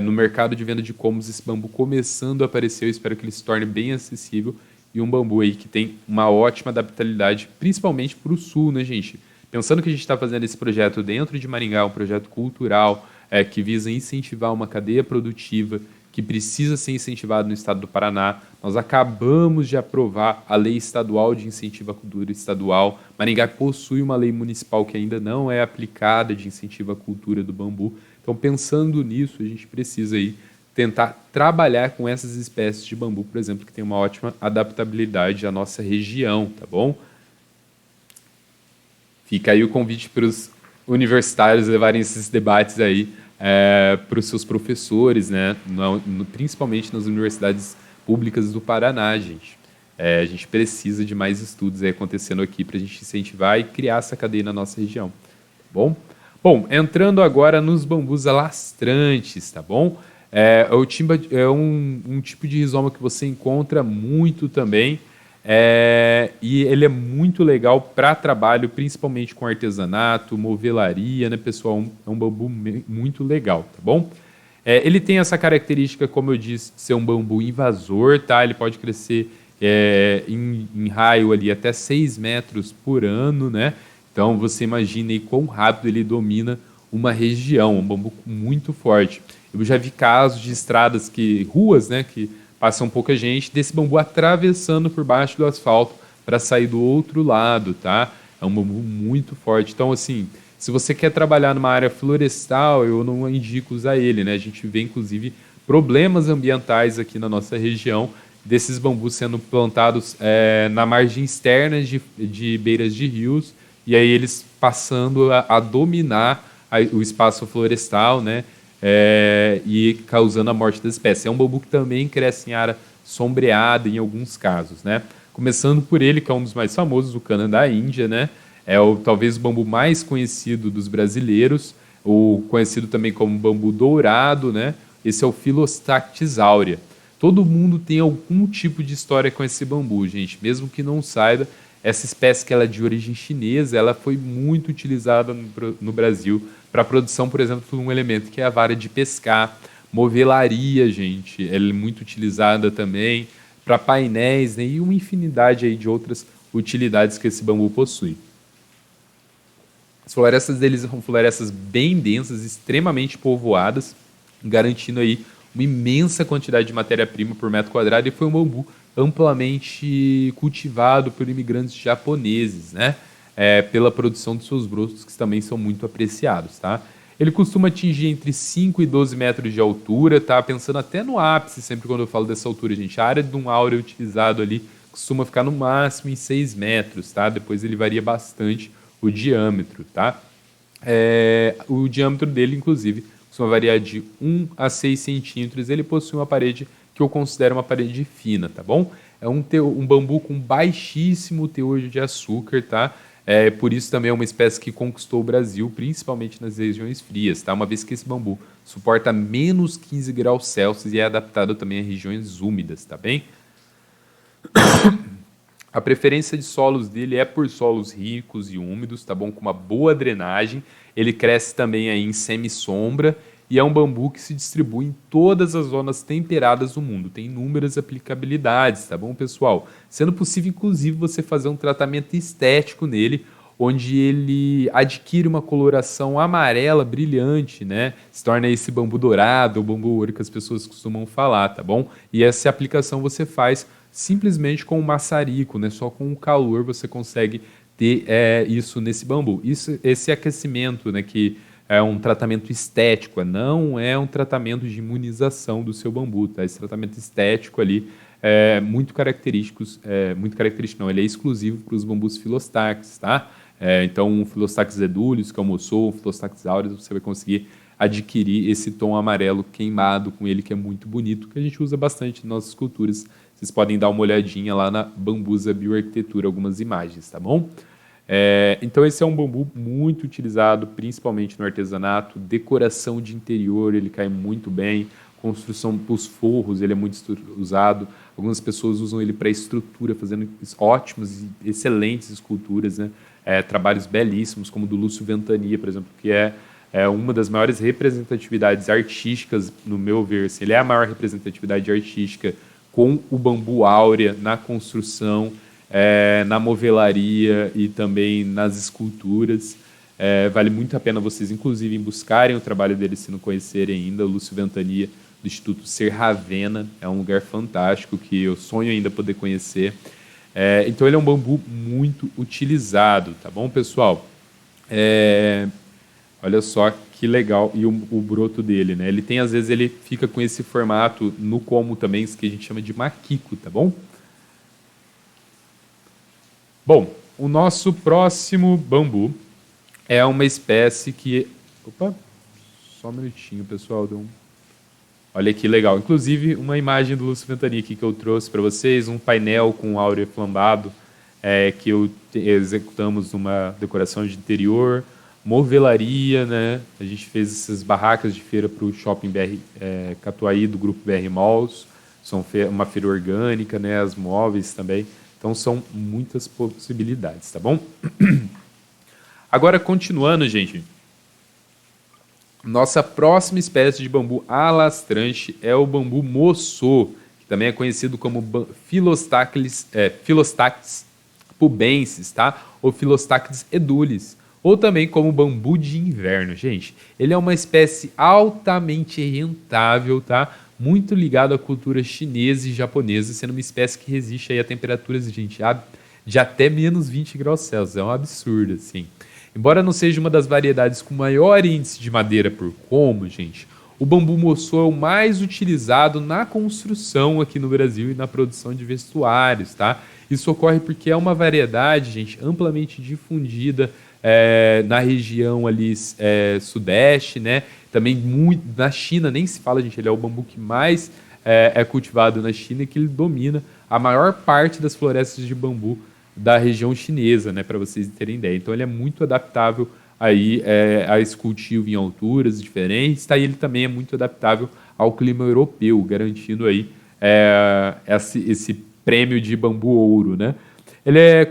no mercado de venda de colmos, esse bambu começando a aparecer. Eu espero que ele se torne bem acessível e um bambu aí que tem uma ótima adaptabilidade, principalmente para o sul, né, gente? Pensando que a gente está fazendo esse projeto dentro de Maringá, um projeto cultural que visa incentivar uma cadeia produtiva que precisa ser incentivado no estado do Paraná. Nós acabamos de aprovar a Lei Estadual de Incentivo à Cultura Estadual. Maringá possui uma lei municipal que ainda não é aplicada de incentivo à cultura do bambu. Então, pensando nisso, a gente precisa aí tentar trabalhar com essas espécies de bambu, por exemplo, que tem uma ótima adaptabilidade à nossa região, tá bom? Fica aí o convite para os universitários levarem esses debates aí para os seus professores, né? Principalmente nas universidades públicas do Paraná, gente. A gente precisa de mais estudos aí acontecendo aqui para a gente incentivar e criar essa cadeia na nossa região, tá bom? Bom, entrando agora nos bambus alastrantes, tá bom? O timba é um tipo de rizoma que você encontra muito também, e ele é muito legal para trabalho, principalmente com artesanato, movelaria, né, pessoal? É um bambu muito legal, tá bom? Ele tem essa característica, como eu disse, de ser um bambu invasor, tá? Ele pode crescer em raio ali até 6 metros por ano, né? Então você imagina aí quão rápido ele domina uma região, um bambu muito forte. Eu já vi casos de estradas ruas, né, que passa pouca gente, desse bambu atravessando por baixo do asfalto para sair do outro lado, tá? É um bambu muito forte. Então, assim, se você quer trabalhar numa área florestal, eu não indico usar ele, né? A gente vê, inclusive, problemas ambientais aqui na nossa região, desses bambus sendo plantados na margem externa de beiras de rios, e aí eles passando a dominar o espaço florestal, né? E causando a morte das espécies. É um bambu que também cresce em área sombreada em alguns casos, né? Começando por ele, que é um dos mais famosos, o cana da Índia, né? Talvez o bambu mais conhecido dos brasileiros, o conhecido também como bambu dourado, né? Esse é o Philostactis aurea. Todo mundo tem algum tipo de história com esse bambu, gente, mesmo que não saiba. Essa espécie que ela é de origem chinesa, ela foi muito utilizada no Brasil para a produção, por exemplo, de um elemento que é a vara de pescar, movelaria, gente, ela é muito utilizada também para painéis, né, e uma infinidade aí de outras utilidades que esse bambu possui. As florestas deles são florestas bem densas, extremamente povoadas, garantindo aí uma imensa quantidade de matéria-prima por metro quadrado, e foi um bambu amplamente cultivado por imigrantes japoneses, né? Pela produção de seus brotos, que também são muito apreciados, tá? Ele costuma atingir entre 5 e 12 metros de altura, tá? Pensando até no ápice, sempre quando eu falo dessa altura, gente. A área de um áureo utilizado ali costuma ficar no máximo em 6 metros, tá? Depois ele varia bastante o diâmetro, tá? O diâmetro dele, inclusive, costuma variar de 1 a 6 centímetros. Ele possui uma parede que eu considero uma parede fina, tá bom? É um bambu com baixíssimo teor de açúcar, tá? Por isso também é uma espécie que conquistou o Brasil, principalmente nas regiões frias, tá? Uma vez que esse bambu suporta menos 15 graus Celsius e é adaptado também a regiões úmidas, tá bem? A preferência de solos dele é por solos ricos e úmidos, tá bom? Com uma boa drenagem. Ele cresce também aí em semi-sombra e é um bambu que se distribui em todas as zonas temperadas do mundo. Tem inúmeras aplicabilidades, tá bom, pessoal? Sendo possível, inclusive, você fazer um tratamento estético nele, onde ele adquire uma coloração amarela brilhante, né? Se torna esse bambu dourado, ou bambu ouro que as pessoas costumam falar, tá bom? E essa aplicação você faz simplesmente com o maçarico, né? Só com o calor você consegue ter isso nesse bambu. Esse aquecimento, né, que é um tratamento estético, não é um tratamento de imunização do seu bambu, tá? Esse tratamento estético ali é muito característico não, ele é exclusivo para os bambus filostax, tá? Então, o Filostax edulis, que é o moçô, o Filostax aureus, você vai conseguir adquirir esse tom amarelo queimado com ele, que é muito bonito, que a gente usa bastante nas nossas culturas. Vocês podem dar uma olhadinha lá na Bambusa Bioarquitetura, algumas imagens, tá bom? Então esse é um bambu muito utilizado, principalmente no artesanato, decoração de interior, ele cai muito bem, construção dos forros, ele é muito usado, algumas pessoas usam ele para estrutura, fazendo ótimas e excelentes esculturas, né? Trabalhos belíssimos, como o do Lúcio Ventania, por exemplo, que é uma das maiores representatividades artísticas, no meu ver, assim, ele é a maior representatividade artística com o bambu áurea na construção, na movelaria e também nas esculturas. Vale muito a pena vocês, inclusive, buscarem o trabalho dele, se não conhecerem ainda. O Lúcio Ventania, do Instituto Ser Ravenna, é um lugar fantástico que eu sonho ainda poder conhecer. Então ele é um bambu muito utilizado, tá bom, pessoal? Olha só que legal, e o broto dele, né? Ele tem, às vezes, ele fica com esse formato no como também, isso que a gente chama de maquico, tá bom? Bom, o nosso próximo bambu é uma espécie que... Opa, só um minutinho, pessoal. Olha que legal. Inclusive, uma imagem do Lúcio Ventania aqui que eu trouxe para vocês, um painel com áureo flambado que executamos numa decoração de interior, movelaria, né? A gente fez essas barracas de feira para o Shopping BR Catuaí, do Grupo BR Malls. São uma feira orgânica, né? As móveis também. Então, são muitas possibilidades, tá bom? Agora, continuando, gente. Nossa próxima espécie de bambu alastrante é o bambu moçô, que também é conhecido como Filostax pubensis, tá? Ou Filostax edulis, ou também como bambu de inverno, gente. Ele é uma espécie altamente rentável, tá? Muito ligado à cultura chinesa e japonesa, sendo uma espécie que resiste aí a temperaturas, gente, de até menos 20 graus Celsius. É um absurdo, assim. Embora não seja uma das variedades com maior índice de madeira por como, gente, o bambu moçô é o mais utilizado na construção aqui no Brasil e na produção de vestuários, tá? Isso ocorre porque é uma variedade, gente, amplamente difundida na região ali sudeste, né? Também muito na China, nem se fala, gente, ele é o bambu que mais é cultivado na China e que ele domina a maior parte das florestas de bambu da região chinesa, né, para vocês terem ideia. Então ele é muito adaptável aí a esse cultivo em alturas diferentes, tá? E ele também é muito adaptável ao clima europeu, garantindo aí esse prêmio de bambu ouro, né?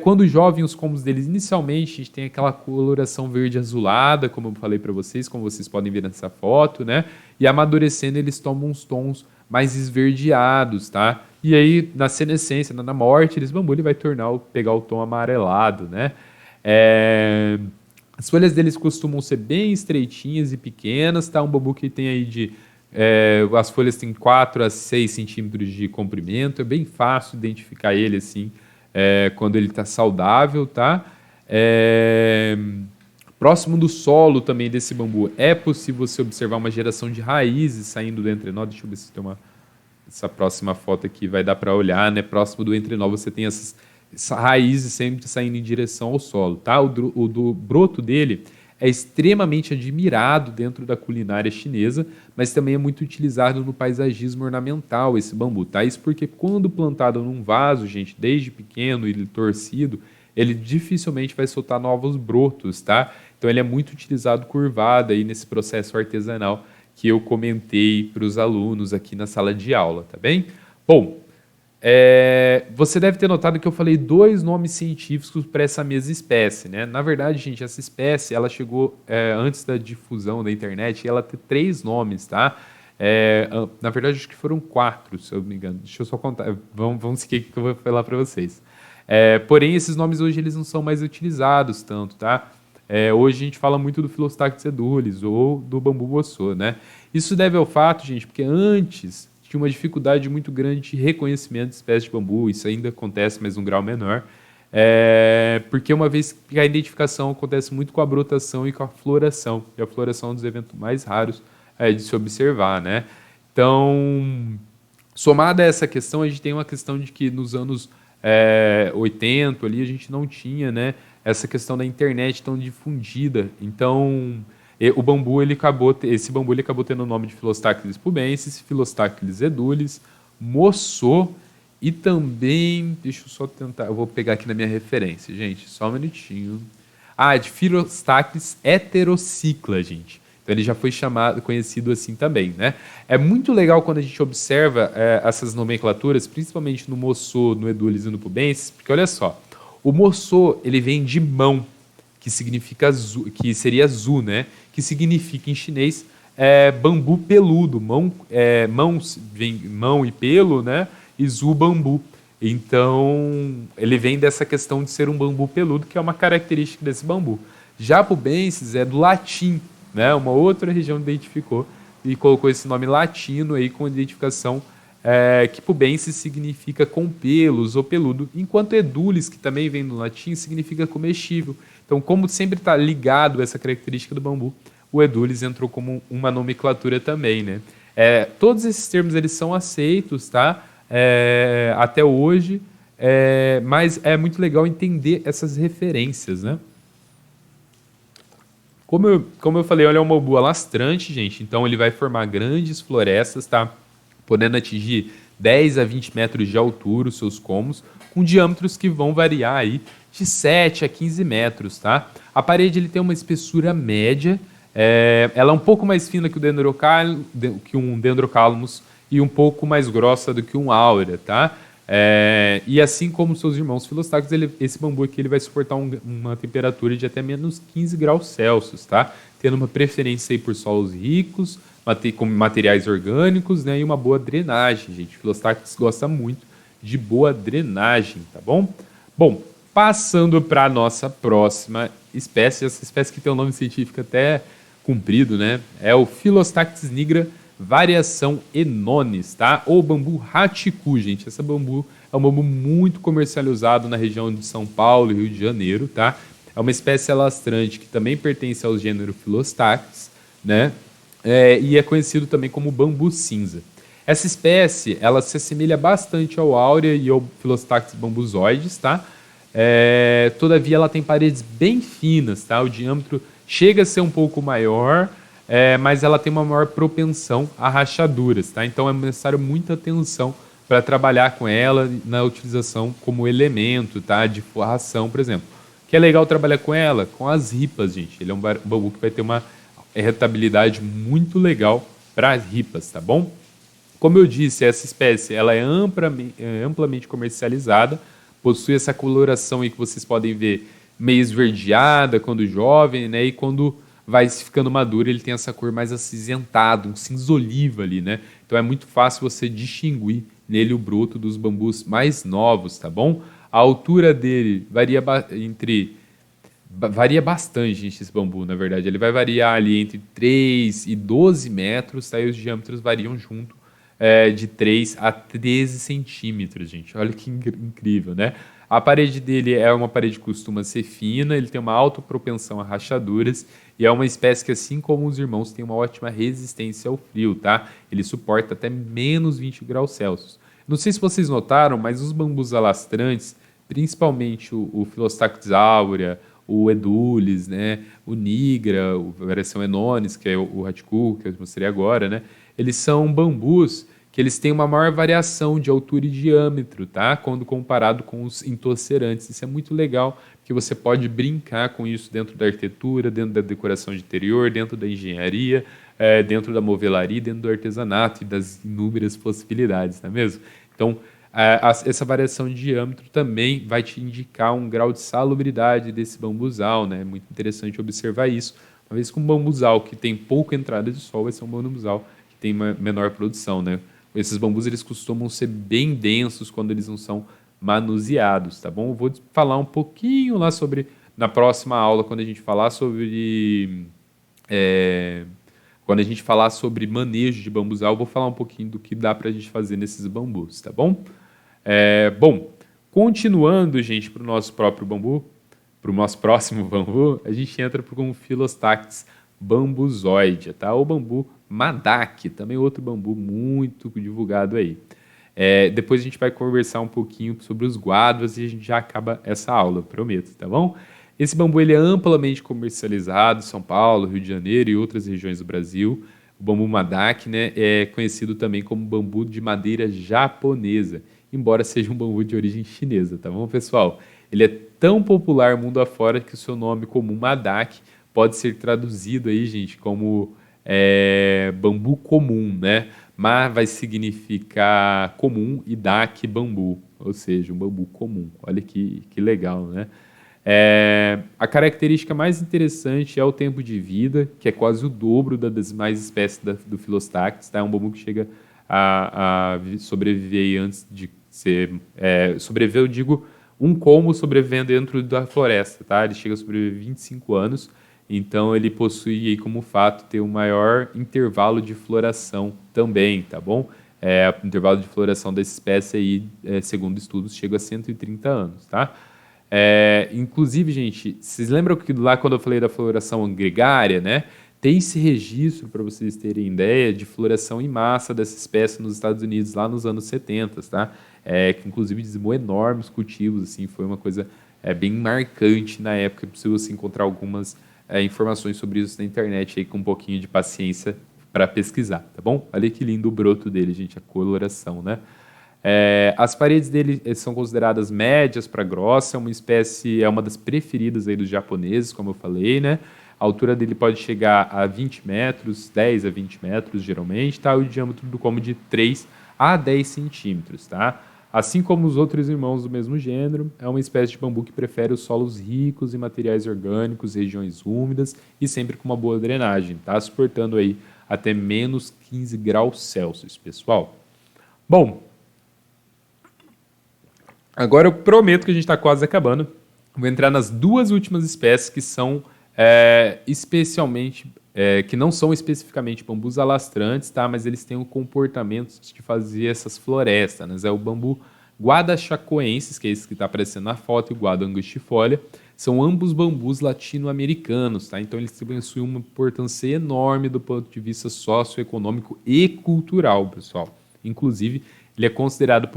Quando jovem, os colmos deles inicialmente a gente tem aquela coloração verde azulada, como eu falei para vocês, como vocês podem ver nessa foto, né? E amadurecendo eles tomam uns tons mais esverdeados, tá? E aí, na senescência, na morte, bambu ele vai pegar o tom amarelado, né? As folhas deles costumam ser bem estreitinhas e pequenas, tá? Um bambu que tem aí as folhas têm 4 a 6 centímetros de comprimento, é bem fácil identificar ele, assim, quando ele está saudável, tá? Próximo do solo também desse bambu, é possível você observar uma geração de raízes saindo do entrenó. Deixa eu ver se tem uma essa próxima foto aqui vai dar para olhar, né? Próximo do entrenó você tem essas raízes sempre saindo em direção ao solo, tá? O do broto dele é extremamente admirado dentro da culinária chinesa, mas também é muito utilizado no paisagismo ornamental esse bambu, tá? Isso porque quando plantado num vaso, gente, desde pequeno e torcido, ele dificilmente vai soltar novos brotos, tá? Então ele é muito utilizado curvado aí nesse processo artesanal que eu comentei para os alunos aqui na sala de aula, tá bem? Bom, você deve ter notado que eu falei 2 nomes científicos para essa mesma espécie, né? Na verdade, gente, essa espécie ela chegou antes da difusão da internet e ela tem 3 nomes, tá? Na verdade, acho que foram 4, se eu não me engano. Deixa eu só contar. Vamos seguir que eu vou falar para vocês. Porém, esses nomes hoje eles não são mais utilizados tanto, tá? Hoje a gente fala muito do Philostachys edulis ou do bambu bossô, né? Isso deve ao fato, gente, porque antes tinha uma dificuldade muito grande de reconhecimento de espécies de bambu, isso ainda acontece, mas num grau menor, porque uma vez que a identificação acontece muito com a brotação e com a floração, e a floração é um dos eventos mais raros de se observar, né? Então, somada a essa questão, a gente tem uma questão de que nos anos 80 ali a gente não tinha, né, essa questão da internet tão difundida, então esse bambu ele acabou tendo o nome de Philostachys pubensis, Philostachys edulis, moçô e também, deixa eu só tentar, eu vou pegar aqui na minha referência, gente, só um minutinho. De Philostachys heterocicla, gente. Então ele já foi conhecido assim também, né? É muito legal quando a gente observa essas nomenclaturas, principalmente no moçô, no edulis e no pubensis, porque olha só, o moçô ele vem de mão, que significa que seria zu, né? Que significa em chinês bambu peludo, mão e pelo, né? E zu bambu. Então ele vem dessa questão de ser um bambu peludo, que é uma característica desse bambu. Já pubensis é do latim, né? Uma outra região identificou e colocou esse nome latino aí com identificação que pubensis significa com pelos ou peludo, enquanto edulis, que também vem do latim, significa comestível. Então, como sempre está ligado a essa característica do bambu, o edulis entrou como uma nomenclatura também, né? Todos esses termos eles são aceitos, tá? Até hoje, mas é muito legal entender essas referências, né? Como eu falei, ele é um bambu alastrante, gente, então ele vai formar grandes florestas, tá? Podendo atingir 10 a 20 metros de altura os seus colmos, com diâmetros que vão variar aí de 7 a 15 metros, tá? A parede ele tem uma espessura média, ela é um pouco mais fina que um dendrocalamus e um pouco mais grossa do que um áurea, tá? E assim como seus irmãos Philostachys, esse bambu aqui ele vai suportar uma temperatura de até menos 15 graus Celsius, tá? Tendo uma preferência aí por solos ricos, com materiais orgânicos, né, e uma boa drenagem, gente. Philostachys gosta muito de boa drenagem, tá bom? Bom, passando para a nossa próxima espécie, essa espécie que tem um nome científico até comprido, né? É o Philostachys nigra variação enonis, tá? Ou bambu raticu, gente. Esse bambu é um bambu muito comercializado na região de São Paulo e Rio de Janeiro, tá? É uma espécie alastrante que também pertence ao gênero Philostachys, né? E é conhecido também como bambu cinza. Essa espécie, ela se assemelha bastante ao áurea e ao Philostachys bambuzoides, tá? Todavia, ela tem paredes bem finas, tá? O diâmetro chega a ser um pouco maior, mas ela tem uma maior propensão a rachaduras, tá? Então, é necessário muita atenção para trabalhar com ela na utilização como elemento, tá? De forração, por exemplo. Que é legal trabalhar com ela? Com as ripas, gente. Ele é um bambu que vai ter uma rentabilidade muito legal para as ripas, tá bom? Como eu disse, essa espécie ela é amplamente comercializada, possui essa coloração aí que vocês podem ver meio esverdeada quando jovem, né? E quando vai ficando maduro ele tem essa cor mais acinzentada, um cinza oliva ali, né? Então é muito fácil você distinguir nele o broto dos bambus mais novos, tá bom? A altura dele varia bastante, gente, esse bambu, na verdade. Ele vai variar ali entre 3 e 12 metros, tá? E os diâmetros variam junto de 3 a 13 centímetros, gente. Olha que incrível, né? A parede dele é uma parede que costuma ser fina, ele tem uma alta propensão a rachaduras e é uma espécie que, assim como os irmãos, tem uma ótima resistência ao frio, tá? Ele suporta até menos 20 graus Celsius. Não sei se vocês notaram, mas os bambus alastrantes, principalmente o Philostachys aurea, o Edulis, né, o Nigra, a variação Enonis, que é o Haticu, que eu mostrei agora, né? Eles são bambus que eles têm uma maior variação de altura e diâmetro, tá? Quando comparado com os entorcerantes. Isso é muito legal, porque você pode brincar com isso dentro da arquitetura, dentro da decoração de interior, dentro da engenharia, dentro da movelaria, dentro do artesanato e das inúmeras possibilidades, não é mesmo? Então, essa variação de diâmetro também vai te indicar um grau de salubridade desse bambuzal, né? É muito interessante observar isso. Uma vez que um bambuzal que tem pouca entrada de sol vai ser um bambuzal que tem uma menor produção, né? Esses bambus eles costumam ser bem densos quando eles não são manuseados, tá bom? Eu vou falar um pouquinho lá sobre, na próxima aula, quando a gente falar sobre manejo de bambuzal, eu vou falar um pouquinho do que dá para a gente fazer nesses bambus, tá bom? Bom, continuando, gente, para o nosso próprio bambu, para o nosso próximo bambu, a gente entra com o Philostachys bambuzoide, tá? O bambu Madak, também outro bambu muito divulgado aí. Depois a gente vai conversar um pouquinho sobre os guadus e a gente já acaba essa aula, prometo, tá bom? Esse bambu ele é amplamente comercializado em São Paulo, Rio de Janeiro e outras regiões do Brasil. O bambu Madak, né, é conhecido também como bambu de madeira japonesa, embora seja um bambu de origem chinesa, tá bom, pessoal? Ele é tão popular mundo afora que o seu nome comum Madak pode ser traduzido aí, gente, como bambu comum, né? Ma vai significar comum e dak bambu, ou seja, um bambu comum. Olha que legal, né? A característica mais interessante é o tempo de vida, que é quase o dobro das demais espécies do Philostachys, tá? É um bambu que chega a sobreviver antes de ser... sobreviver, eu digo, um colmo sobrevivendo dentro da floresta, tá? Ele chega a sobreviver 25 anos, então ele possui aí como fato ter um maior intervalo de floração também, tá bom? O intervalo de floração dessa espécie aí, segundo estudos, chega a 130 anos, tá? Inclusive, gente, vocês lembram que lá quando eu falei da floração gregária, né? Tem esse registro, para vocês terem ideia, de floração em massa dessa espécie nos Estados Unidos, lá nos anos 70, tá? Que inclusive dizimou enormes cultivos, assim, foi uma coisa bem marcante na época. É possível se encontrar algumas informações sobre isso na internet aí com um pouquinho de paciência para pesquisar, tá bom? Olha que lindo o broto dele, gente, a coloração, né? As paredes dele são consideradas médias para grossa, é uma das preferidas aí dos japoneses, como eu falei, né? A altura dele pode chegar a 20 metros, 10 a 20 metros, geralmente, tá? O diâmetro do como de 3 a 10 centímetros, tá? Assim como os outros irmãos do mesmo gênero, é uma espécie de bambu que prefere os solos ricos em materiais orgânicos, regiões úmidas e sempre com uma boa drenagem, tá? Suportando aí até menos 15 graus Celsius, pessoal. Bom, agora eu prometo que a gente está quase acabando. Vou entrar nas duas últimas espécies que são que não são especificamente bambus alastrantes, tá? Mas eles têm o comportamento de fazer essas florestas, né? É o bambu guadachacoensis, que é esse que está aparecendo na foto, e o guado angustifolia. São ambos bambus latino-americanos, tá? Então eles possuem uma importância enorme do ponto de vista socioeconômico e cultural, pessoal. Inclusive, ele é considerado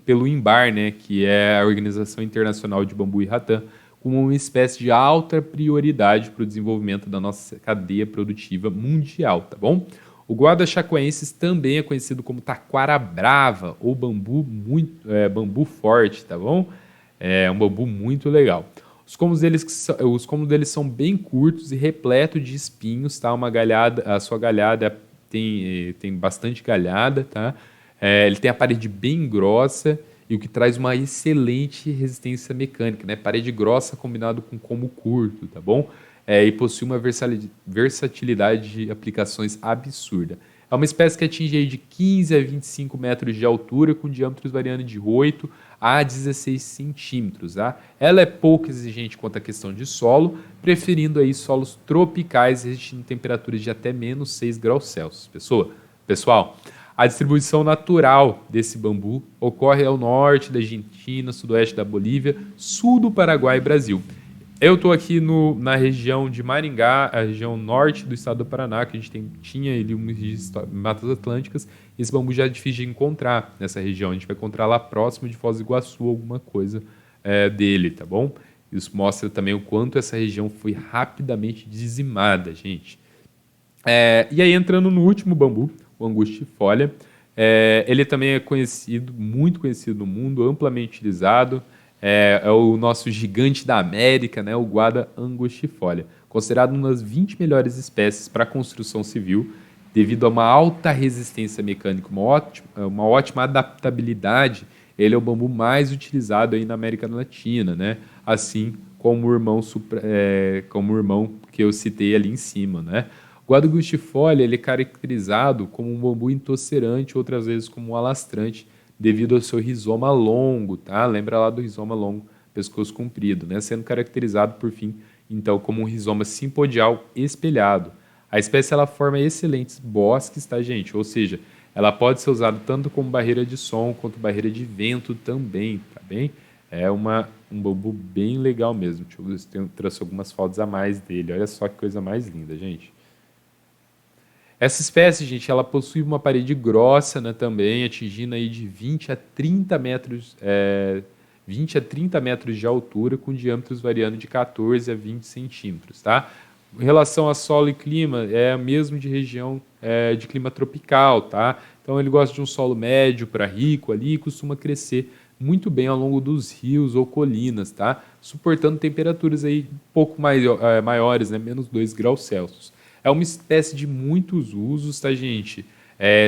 pelo INBAR, né, que é a Organização Internacional de Bambu e Rattan, como uma espécie de alta prioridade para o desenvolvimento da nossa cadeia produtiva mundial, tá bom? O guadachacoensis também é conhecido como taquara brava ou bambu forte, tá bom? É um bambu muito legal. Os comos deles são bem curtos e repletos de espinhos, tá? A sua galhada tem bastante galhada, tá? Ele tem a parede bem grossa e o que traz uma excelente resistência mecânica, né? Parede grossa combinado com como curto, tá bom? E possui uma versatilidade de aplicações absurda. É uma espécie que atinge aí de 15 a 25 metros de altura, com diâmetros variando de 8 a 16 centímetros. Tá? Ela é pouco exigente quanto à questão de solo, preferindo aí solos tropicais, resistindo temperaturas de até menos 6 graus Celsius. Pessoal, A distribuição natural desse bambu ocorre ao norte da Argentina, sudoeste da Bolívia, sul do Paraguai e Brasil. Eu estou aqui na região de Maringá, a região norte do estado do Paraná, que a gente tinha ali matas atlânticas. Esse bambu já é difícil de encontrar nessa região. A gente vai encontrar lá próximo de Foz do Iguaçu alguma coisa dele, tá bom? Isso mostra também o quanto essa região foi rapidamente dizimada, gente. E aí, entrando no último bambu, o angustifolia, ele também é conhecido, muito conhecido no mundo, amplamente utilizado. É o nosso gigante da América, né, o Guada angustifolia, considerado uma das 20 melhores espécies para construção civil, devido a uma alta resistência mecânica, uma ótima adaptabilidade. Ele é o bambu mais utilizado aí na América Latina, né? Assim como o irmão que eu citei ali em cima, né? O Guada angustifolia, ele é caracterizado como um bambu intocerante, outras vezes como um alastrante, devido ao seu rizoma longo, tá? Lembra lá do rizoma longo, pescoço comprido, né? Sendo caracterizado, por fim, então, como um rizoma simpodial espelhado. A espécie, ela forma excelentes bosques, tá, gente? Ou seja, ela pode ser usada tanto como barreira de som, quanto barreira de vento também, tá bem? É um bambu bem legal mesmo. Deixa eu ver se eu trouxe algumas fotos a mais dele. Olha só que coisa mais linda, gente. Essa espécie, gente, ela possui uma parede grossa, né, também, atingindo aí de 20 a 30 metros, 20 a 30 metros de altura, com diâmetros variando de 14 a 20 centímetros, tá? Em relação a solo e clima, é mesmo de região de clima tropical, tá? Então ele gosta de um solo médio para rico ali e costuma crescer muito bem ao longo dos rios ou colinas, tá? Suportando temperaturas aí um pouco maiores, né, menos 2 graus Celsius. É uma espécie de muitos usos, tá, gente?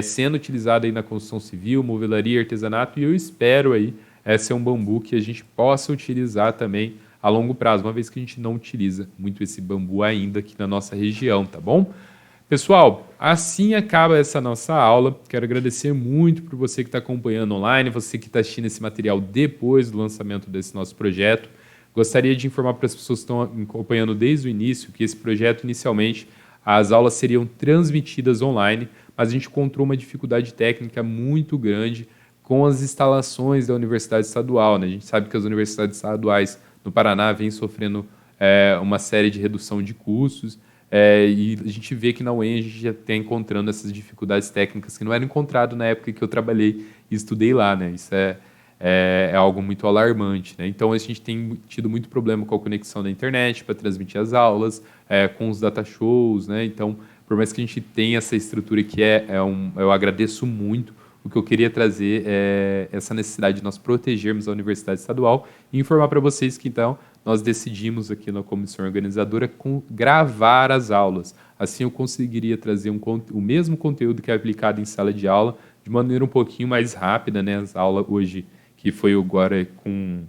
Sendo utilizada aí na construção civil, movelaria, artesanato, e eu espero aí ser um bambu que a gente possa utilizar também a longo prazo, uma vez que a gente não utiliza muito esse bambu ainda aqui na nossa região, tá bom? Pessoal, assim acaba essa nossa aula. Quero agradecer muito por você que está acompanhando online, você que está assistindo esse material depois do lançamento desse nosso projeto. Gostaria de informar para as pessoas que estão acompanhando desde o início que esse projeto, inicialmente, as aulas seriam transmitidas online, mas a gente encontrou uma dificuldade técnica muito grande com as instalações da Universidade Estadual, né? A gente sabe que as universidades estaduais no Paraná vêm sofrendo uma série de redução de custos, e a gente vê que na UEM a gente já está encontrando essas dificuldades técnicas que não eram encontradas na época que eu trabalhei e estudei lá, né? Isso é algo muito alarmante, né? Então a gente tem tido muito problema com a conexão da internet para transmitir as aulas, com os data shows, né? Então, por mais que a gente tenha essa estrutura que eu agradeço muito. O que eu queria trazer é essa necessidade de nós protegermos a Universidade Estadual e informar para vocês que, então, nós decidimos aqui na comissão organizadora gravar as aulas. Assim eu conseguiria trazer o mesmo conteúdo que é aplicado em sala de aula de maneira um pouquinho mais rápida, né? As aulas hoje, que foi agora com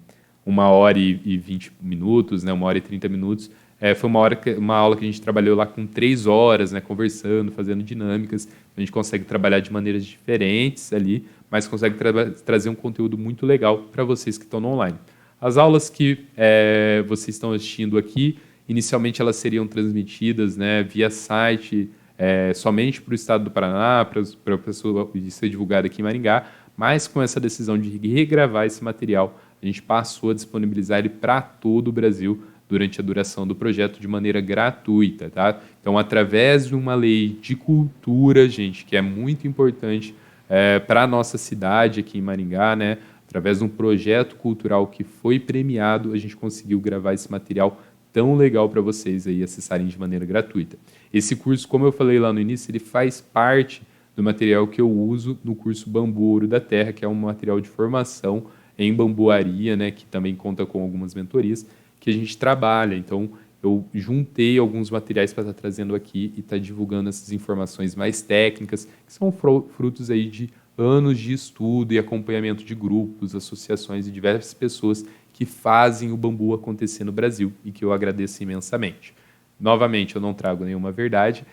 1h20, né? 1h30, foi uma aula que a gente trabalhou lá com 3 horas, né? Conversando, fazendo dinâmicas. A gente consegue trabalhar de maneiras diferentes ali, mas consegue trazer um conteúdo muito legal para vocês que estão no online. As aulas que vocês estão assistindo aqui, inicialmente elas seriam transmitidas, né, via site, somente para o estado do Paraná, para a pessoa ser divulgada aqui em Maringá, mas com essa decisão de regravar esse material, a gente passou a disponibilizar ele para todo o Brasil durante a duração do projeto de maneira gratuita, tá? Então, através de uma lei de cultura, gente, que é muito importante para a nossa cidade aqui em Maringá, né? Através de um projeto cultural que foi premiado, a gente conseguiu gravar esse material tão legal para vocês aí acessarem de maneira gratuita. Esse curso, como eu falei lá no início, ele faz parte do material que eu uso no curso Bambu Ouro da Terra, que é um material de formação em bambuaria, né? Que também conta com algumas mentorias que a gente trabalha. Então, eu juntei alguns materiais para estar trazendo aqui e estar divulgando essas informações mais técnicas, que são frutos aí de anos de estudo e acompanhamento de grupos, associações e diversas pessoas que fazem o bambu acontecer no Brasil e que eu agradeço imensamente. Novamente, eu não trago nenhuma verdade,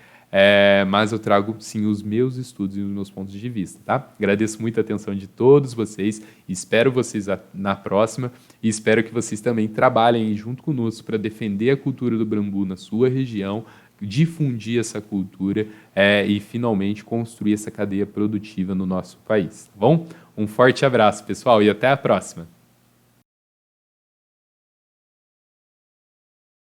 mas eu trago, sim, os meus estudos e os meus pontos de vista, tá? Agradeço muito a atenção de todos vocês, espero vocês na próxima e espero que vocês também trabalhem junto conosco para defender a cultura do bambu na sua região, difundir essa cultura e finalmente construir essa cadeia produtiva no nosso país, tá bom? Um forte abraço, pessoal, e até a próxima!